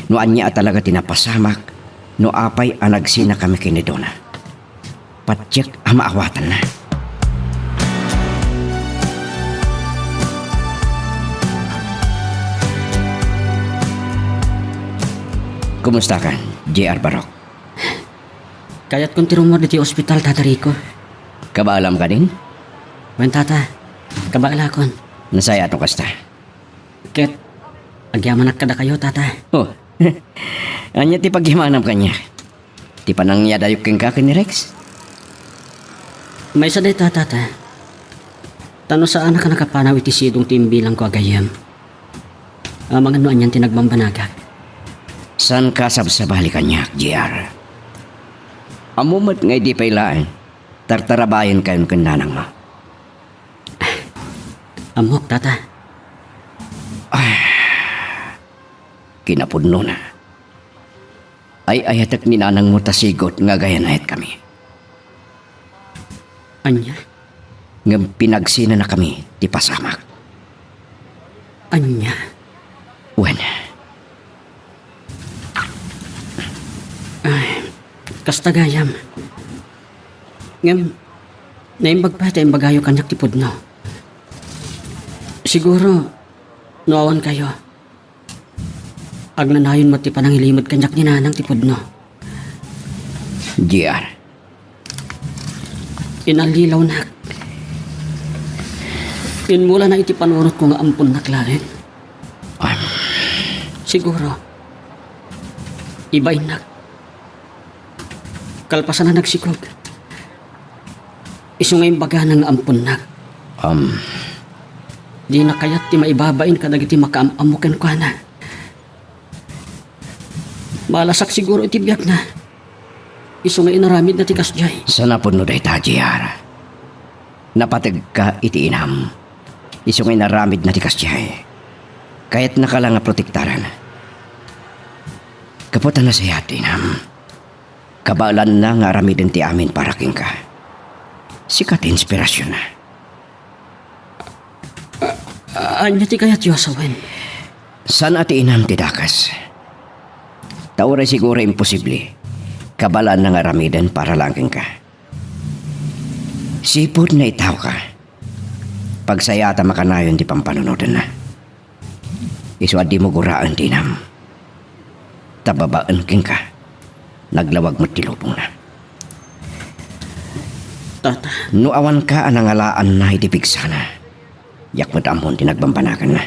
No anya at talaga tinapasamak. No apay anagsina kami kini Dona. Patsyak ama awatan na. Kumusta ka, JR Barok? Kaya't kung tirumor di ti ospital, Tata Rico. Kabaalam ka din? Wen tata, kabaala kon. Nasaya ato kasta. Ket, agyaman kada kayo, Tata. Oh, anya ti paghimanam kanya. Ti panang yadayok keng ka ni Rex? May saday Tata. Tano saan ka nakapanaw iti sidong timbilang ko agayam. Mga ano anyan tinagbambanagak. San ka sabsabali kanya, JR? Amumat nga di pailaan. Tartarabayan kayon kandanang mo. Amok, Tata. kinapudno na. Ay ayatak ni nanang mo tasigot nga gayanayat kami. Anya? Ngam pinagsina na kami ti pasamak. Anya? Wen, Kasta gayam. Ngam, naimbag pa tayo bagayo kanyak tipod no. Siguro, noawan kayo. Agnanayon mati pa nang ilimod kanyak ni nanang tipod no. JR, Inalilaw na. Yun mula na iti panunot ko nga ampun na klaren. Siguro, iba'y nak. Kalpasan na nagsikog. Iso ngayong baga ng ampun nak. Di na kaya't ti maibabain ka nagiti makaamamukan ko na. Malasak siguro iti biyak na. Iso nga inaramid na ti kasjay. sana po no day ta, JR. Napatag ka iti inam. Iso ngay naramid na ti kasjay. Kaya't nakala nga protektaran. Kaputan na sa yati inam. Kabalan na nga aramidin ti amin para king ka. Sikat inspirasyon na. Anya ti kaya't yosawen. Sana ti inam ti dakas. Tauray siguro imposible. Kabalan na nga aramidin para lang king ka. Sipod na itaw ka. Pagsayata makanayon ti pampanunodan na. Iswa di mo guraan tinam. Tababaan king ka. Naglawag mo tilubong na. Tata, No awan ka anangalaan na itipig sana. Yak mo tamon tinagbambanakan na.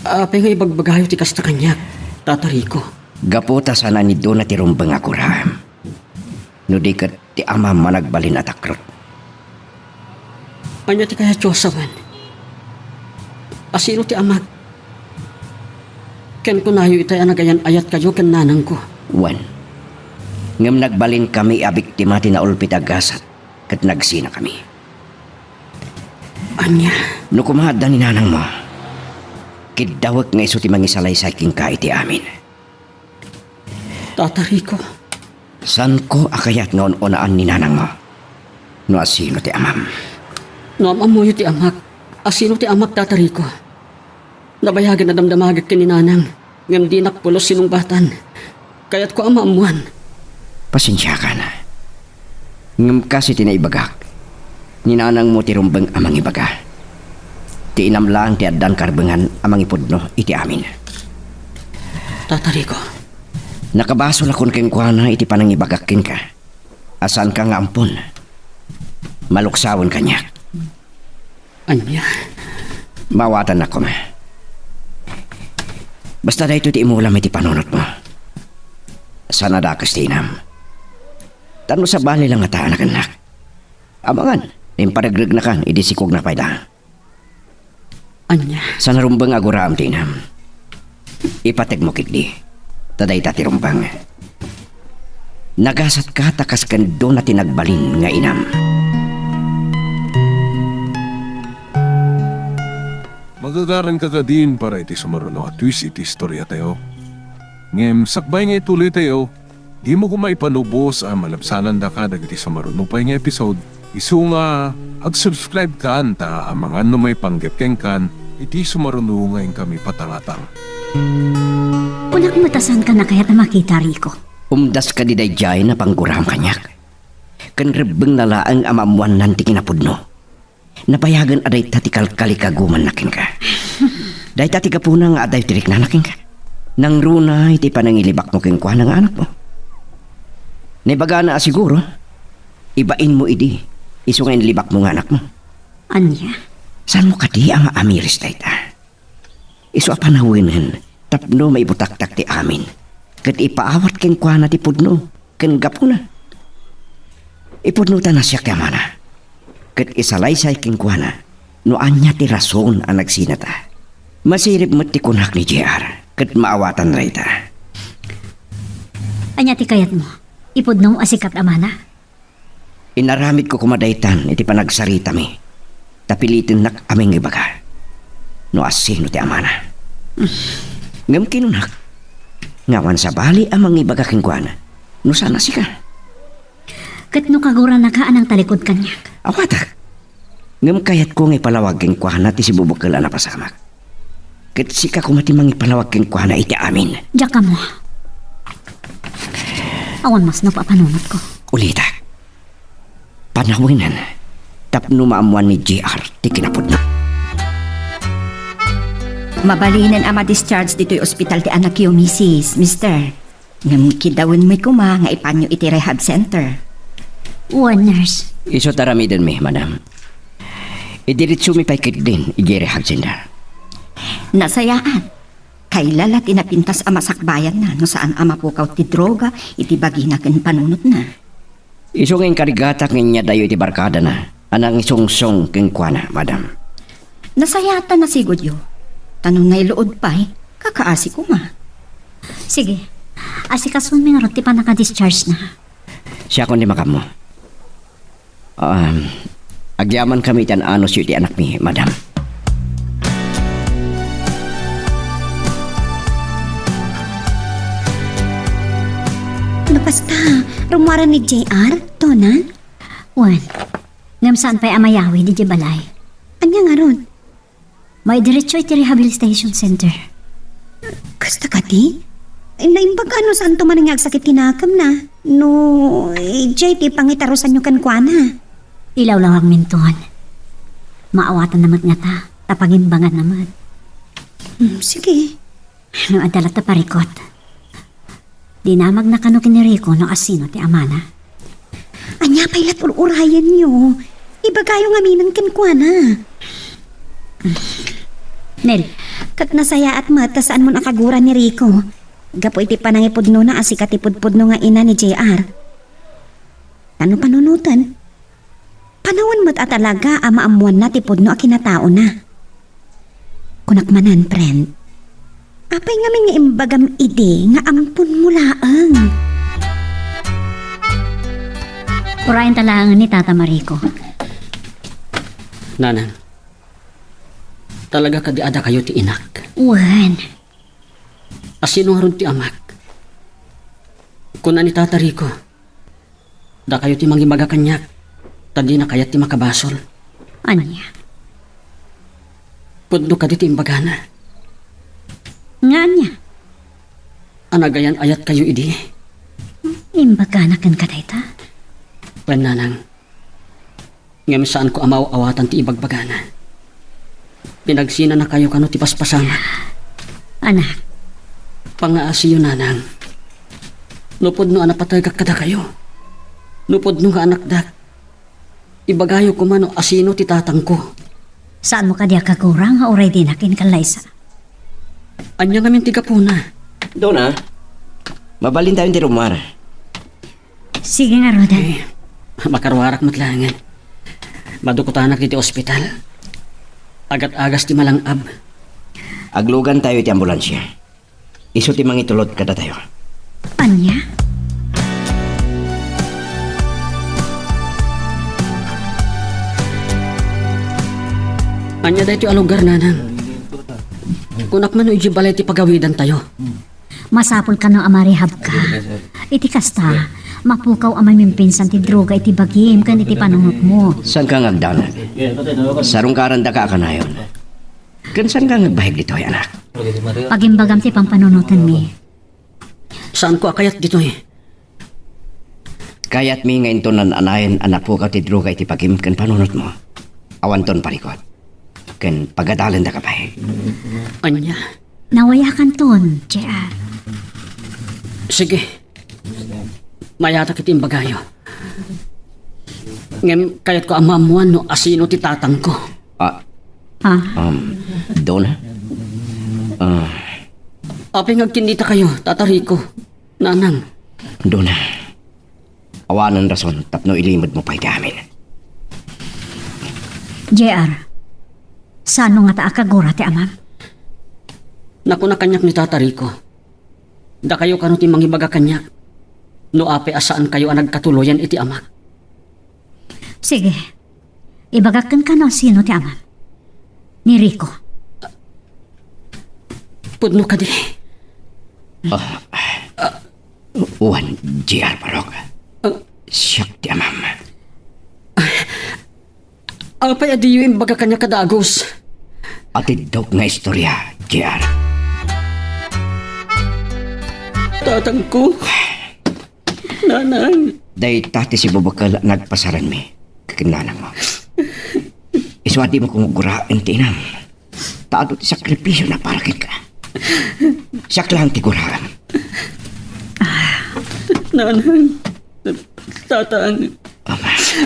apay nga ibagbagayo ti kasta kanyak. Tata Rico. Gaputa sana ni doon na tirumbang ako raham. No di kat ti ama managbalin at akrot. Anya ti kaya Josawan. Asino ti amag. Ken ko nayo itay anagayan ayat kayo ken nanang ko. Wan. Ngam nagbalin kami abiktima ti naulpit agasat kat nagsina kami. Anya. No kumahadda ni nanang mo. Kidawag nga iso ti mangisalaysay king ka iti amin. Tata Rico. San ko akayat noon onaan ni nanang mo? No asino ti amam. No amamoyo ti amag. Asino ti amag Tata Rico. Nabayagan na damdamagak kininanang. Ngam di nakpulos sinungbatan. Kaya't ko amaamuan. Pasensya ka na. Ngam kasi tinaibagak. Ninanang mo ti rumbang amang ibaga. Ti inam lang ti addan karbengan amang ipudno iti amin. Tata Rico. Nakabasol akon keng kuana iti panangibagakin ka. Asan ka nga ampun? Maluksawon kanya. Anya. Mawatan ako ma. Basta dahito ti imulam iti panunot mo. Sana dakas ti inam. Tano sa bali lang nga taan anak. Amangan, impadagreg na kan, idisikog na payda. Anya. Sana rumbang aguraam ti inam. Ipateg mo kikdi. Taday tati rumbang. Nagasat ka takas kan doon na tinagbalin nga inam. Magagaran ka din para iti sumaruno at twist iti istorya tayo. Ngem sakbay nga ituloy tayo, di mo kumaipanubos ang malabsanan da ka dagiti sumaruno pa nga episode. Isu nga, ag-subscribe ka anta ang mga may panggapkeng kan, iti sumaruno ngayon kami patangatang. Unak matasan ka na kaya na makita, Rico. Umdas ka di dayjay na pangguraham kanyak. Kan rebeng nalaang amamuan nanti kinapudno. Napayagan aday tatikal kalikaguman nakin ka. Day tatika po nga aday tirik na nakin ka. Nang runa iti panangilibak mo king kwa ng anak mo. Naibaga na siguro. Ibain mo idi. Iso ngayon libak mo ng anak mo. Anya? Saan mo kati ang amiris day ta? Iso apanawinan. Tapno may butaktak ti amin. Kat ipaawat king kwa na ti pudno. Kan gapo na. Ipudno ta na siya kamana. Kat isalaysay king kwa na. No anya ti rason ang nagsinata. Masirip mo ti kunak ni JR. Kat maawatan ray ta. Anya ti kayat mo? Ipudno mo asikat amana? Inaramid ko kumadaytan iti panagsarita mi. Tapilitin nak aming ibaga. No asino ti amana. Ngam kinunak. Ngawan sa bali amang ibagaking kuana. No sana si ka. Kat no kagura na kaan ang talikod kanyak. Awatak. Ngam kayat ko nga ipalawag keng kuana ti si bubukal na pasamak. Kat si ka kumatimang ipalawag keng kuana iti amin. Diyak ka mo. Awan mas napapanunot ko. Ulitak. Panawinan. Tapno maamuan ni JR ti kinapod na. Mabalinan ama discharge dito'y ospital ti anak yo, Mister. Ngam kidawin mo'y kuma nga ipanyo iti rehab center. One nurse. Iso taramiden mi, madam. Idiritso mi paikit din, ijere hagsinda. Nasayaan. Kailala tinapintas ama sakbayan na no saan ama pukaw ti droga iti bagina ken panunot na. Iso ngayong karigatak ngayon dayo iti barkada na. Anang isungsong keng kuana, madam. Nasayata na sigod yo. Tanong na iluod pa'y, kakaasi ko ma. Sige. Asikasun mi nga ron ti pa naka-discharge na. Siya kung di makamo. Agyaman kami tan anos yu ti anak mi, madam. Ano basta, rumara ni JR, Tonan? Wan. Ngam saan pa'y amayawi di balay. Anya nga ron? May diretso iti rehabilitation center. Kasta ka ti? Naimbag ano saan to man ang sakit kinakam na? No, JT pangitarosan nyo kan kuana. Ilaw-lawag minton. Maawatan naman nga ta. Tapagimbangan naman. Sige. Ano adalat ta parikot. Dinamag na kano kiniriko no asino ti amana. Anya pa'y latulurayan nyo. Ibagayo nga minang kinkwana. Nel, Kat nasaya at mata saan mo nakagura ni Rico. Gapo iti panangipudno na asikat ipudpudno nga ina ni JR. Ano panunutan? Panawan mo't at talaga amaamuan na tipudno a kinatao na. Kunakmanan, friend. Apay nga may nga imbagam ide nga ampun mo laang. Kurayan talangan ni Tata Marico. Nanan, talaga kadiada kayo ti inak. Wan. Asino nga ron ti amak. Kuna ni Tata Rico, da kayo ti mangimaga kanyak, tadi na kayat ti makabasol. Anya? Pudno ka di ti imbagana. Nga anya? Anagayan ayat kayo idi. Imbaganakan ka dayta? Wen nanang, ngem saan ko amaw awatan ti ibagbagana. Pinagsina na kayo kano ti paspasama. Anak, Pangaasiyo nanang. Nupod no anapatay kakada kayo. Nupod no nga anak dak. Ibagayo ko mano asino ti tatang ko. saan mo ka diya kakurang nga oray din akin kalaysa? Anya ngamin ti kapuna. Dona, mabalin tayo ti rumar. Sige nga, Rodan. Eh, makarwarak matlangan. Madukutanak ti ospital. Agat-agas ti malangab. Aglugan tayo ti ambulansya. Iso ti mangitulot kada tayo. Anya? Anya dahi ti alugar nanang. Kunak man iji balay ti pagawidan tayo. Masapol ka no amarihab ka. Iti kasta, mapukaw amay mimpinsan ti droga iti bagim kan iti panunot mo. San ka ngagdanan? Sarong karanda ka kanayon. Kan saan ka ngagbahig dito, anak? Pagimbagam ti pampanunutan mi. Saan ko akayat dito eh? Kaya't mi nga intonan anayan anak po ka ti droga iti pagim kan panunot mo. Awanton parikot. Kan pagadalan da ka pa eh. Anya. Nawayakan ton, JR. Sige. Mayata kiti imbagayo. Ngem kayat ko amamuan no asino ti tatang ko. Ha? Dona? Api ngagkinita kayo, Tata Rico. Nanang. Dona. Awanan rason tapno ilimod mo pa iti amin. JR, saan mo nga taakagura ti amam? Naku na kanyak ni Tata Rico. Da kayo kano ti mangibaga kanyak. No ape asaan kayo ang nagkatuloyan iti amak. Sige, ibagakan ka no sino ti amam? Ni Rico. Pudno ka di. Uwan, JR Barok. Siyak di amam. Alpay adiyo imbaga kanya kadagos. Atidok nga istorya, JR. Tatang ko. Nanang. Day tati si Bubakal nagpasaran mi. Kakinanang mo. Iswati mo kung guraan tinam. Taado ti sakripisyo na para ka. Siyak lang ti guraan. Nanang. Tatang.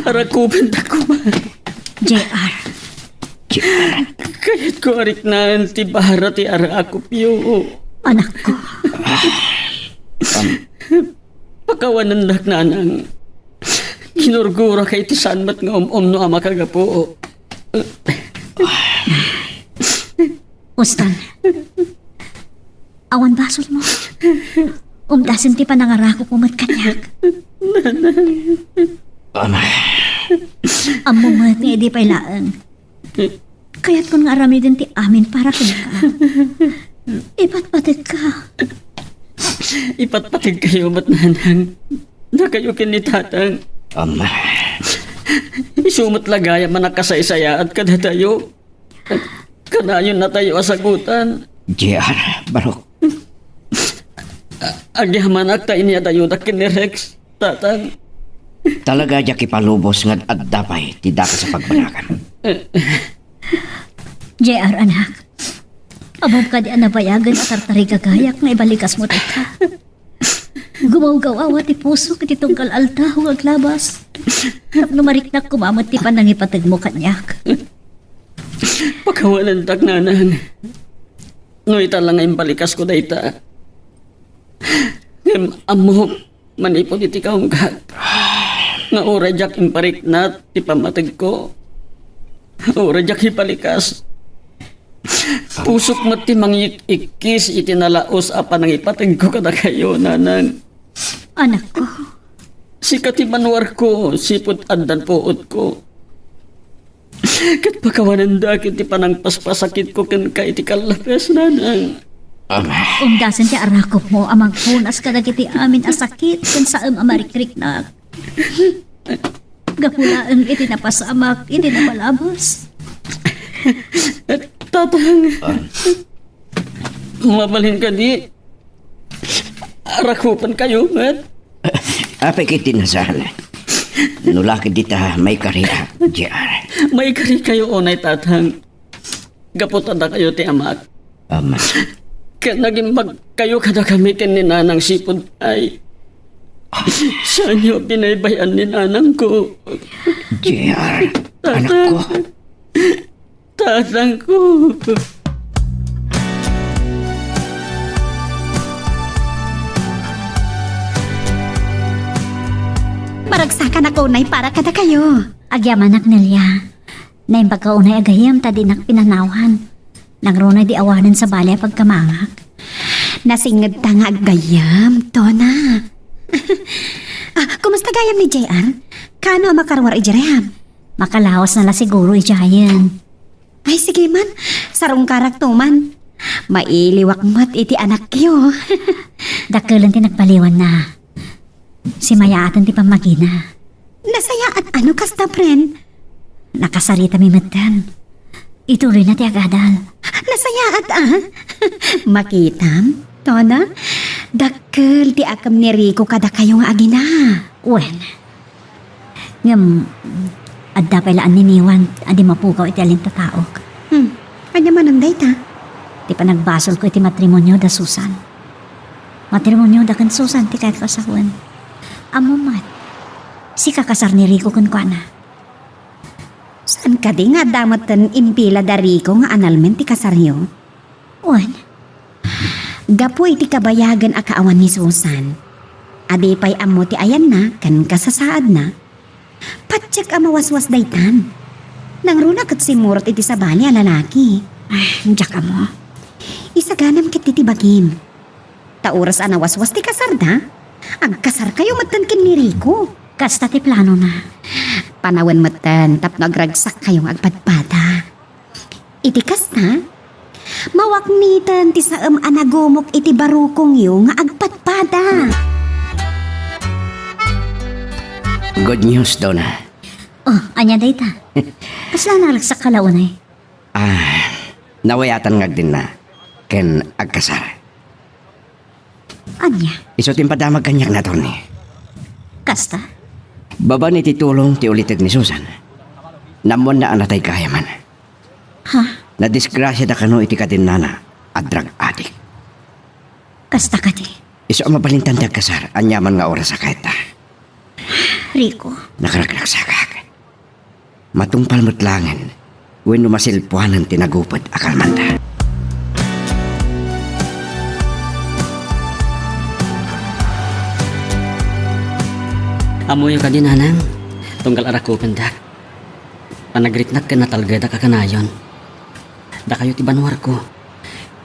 Arakupan ta ko ba? JR, Kahit ko arik na ti bahara ti ara ako piyo. anak ko. Pakawanan dak nanang. Kinurgura kay ti sanmat nga no ama kagapo. Ustan, awan basol mo. Umdasin ti panangarako pumat kanyak. Amumat nga di pailaan. Kaya't kung nga arami din ti amin para kanya ka. Ipatpatid ka. Ipatpatig kayo ba't nanang? Na kayo kinitatang. Isumot lagaya man nakasay-saya at kada tayo. Kanayon na tayo asagutan. JR Barok. Agyaman akta inya tayo dakin ni Rex. Tatang. Talaga dya kipalubos nga at dapay tidak sa pagbanakan. JR, anak. Abab ka di anabayagan at tartari kagayak na ibalikas mo tata. Gumaw-gawawa ti puso kiti tungkal alta huwag labas. Tapno mariknak kumamat ti panang ipatag mo kanyak. Pagkawalan tak nanang. No ita lang ang balikas ko dayta. Amo manipod iti kaunggat. Nga ora jak imparik na ti pamatag ko. Ora jak ipalikas. Pusok mo ti mangikis iti nalaos apa nang ipatag ko kada kayo nanang. Anak ko. Sikat ti manwar ko, sipot andan poot ko. Kat pakawanan da kiti panang paspasakit ko kan ka iti kalapes nanang. Umdasan ti arakop mo amang punas ka kiti amin asakit kan saan amarikrik na. Gapulaan iti napasamak, iti napalabas. Tatang. Mabalhin ka di. Arakupan kayo, mat. Apay kiti nasal. Nulaki dita may kariya, JR. May kari kayo onay tatang. Gaputan na kayo ti amak. Kaya naging kayo kada gamitin ni nanang sipon ay saan niyo binaybayan ni nanang ko? JR, anak ko. Tatang ko. Maragsakan ako nay para kada kayo. Agyaman nak nilya. Na yung pagkaunay agayam tadi nak pinanawan. Nagrunay di awanan sa balay pagkamangak. Nasingad ta nga gayam, Tona. Kumusta gayam ni JR? Kano makarwar ijareham? Makalawas na la siguro ijayan. Ay sige man, sarong karak to man. Mailiwak mat iti anak yo. Dakilan ti nagpaliwan na. Si Maya atan ti pamagina. Nasaya at ano kasta, friend? Nakasarita mi matan. Ituloy na ti agadal. Nasaya at Makitam, Tona? Dakkel ti akam ni Rico kada kayo nga agina. Wen. Ngam, adda pailaan ni Niwan, adi mapukaw iti alin tataok. Kanya man ang dayta. Ti panagbasol ko iti matrimonyo da Susan. Matrimonyo da kan Susan ti kahit kasahuan. Amumat, si kakasar ni Rico kun kwa na. Saan ka di nga damatan impila da Rico nga analmen ti kasaryo? Wen, Gapoy ti kabayagan akaawan ni Susan. Adi pa'y amo ti ayan na, kan kasasaad na. Patsak amawaswas daytan. Nang runa kat simurot iti sabali a lalaki. ay, jak mo. Isaganam kit ti bagim. Tauras anawaswas ti kasar da. Agkasar kayo matan kin ni Rico. Kasta ti plano na. Panawan matan tapno agragsak kayong agpadpada. Iti kasta, Mawaknitan ti saam anagumok iti barukong yu nga agpatpada. Good news daw na. Oh, anya dayta. Kasla nalag sa kalawan ay. Nawayatan nga din na. Ken agkasar. Anya, Iso timpadamag kanyak na to ni. kasta? Baba ni titulong ti ulitig ni Susan. Namon na anatay kayaman. Ha? Nadisgrasya da kano iti kadinana at drug addict. Kasta ka di? Iso ang mabalintan ti agkasar. Anyaman nga oras sa kahit ta. Rico, Nakaragnagsakak. Matungpal mo't langan. When masilpuanan tinagupad akalmanda. Amoy ka din, Nanang. Tunggal arako pendak. Panagritnak ka na talga da kakanayon. Da kayo ti banwar ko.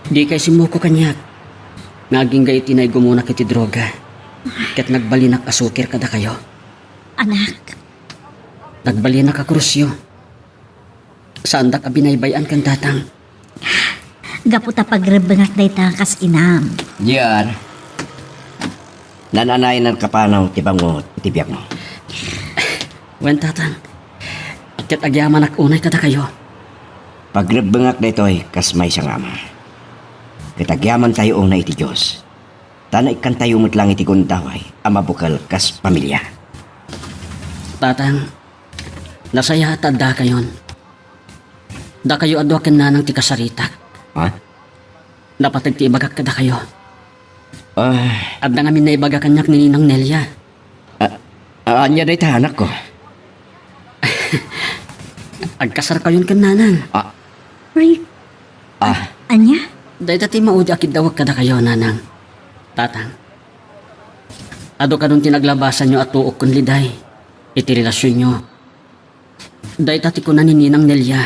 Di kay simuko kanyak. Ngaging gay tinay gumuna kiti droga. Ket nagbalinak asukir kada kayo. anak, Nagbalinak ka krusyo. Saan da ka binaybayan kan tatang? gaputa pagrebengak dayta kas inam. Diyan. Nananay ng kapanaw ti bango ti biyak mo. Wen tatang. Ket agyaman ak unay kada kayo. Pagrebengak na ito'y kas may sangama. Kitagyaman tayo na iti Diyos. Tana ikan tayo mo't lang iti kuntaway. Ama bukal kas pamilya. Tatang, nasaya at da kayon. Da kayo adwa ken nanang ti kasaritak. Ha? Napatag ti ibagak kada kayo. Ah, Abda nga min na ibaga kanyak ni Ninang Nelia. anya na iti anak ko. Agkasar kayon ken nanang. Rico, anya? Day dati maudi akid dawag kada kayo nanang. Tatang. Ado kanong tinaglabasan nyo at tuok kun liday. Iti relasyon nyo. Day dati ko na ni Ninang Nelia.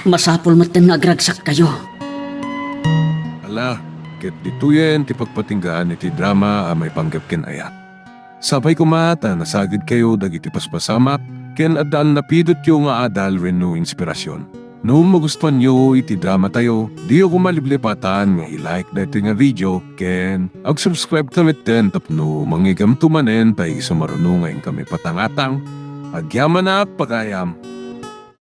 Masapol mo't nga agragsak kayo. Ala, ket dituyen ti pagpatinggaan iti drama a may panggap ken ayat. Sabay kumata nasagid kayo dagiti paspasamak ken addaan napidot yo nga adal wenno inspirasyon. No magustuhan nyo iti drama tayo, di ako maliblipatan nga i-like dati nga video ken ag-subscribe tamit ten tapno mangigam tumanen tay sumarunungayin kami patangatang agyaman na pagayam.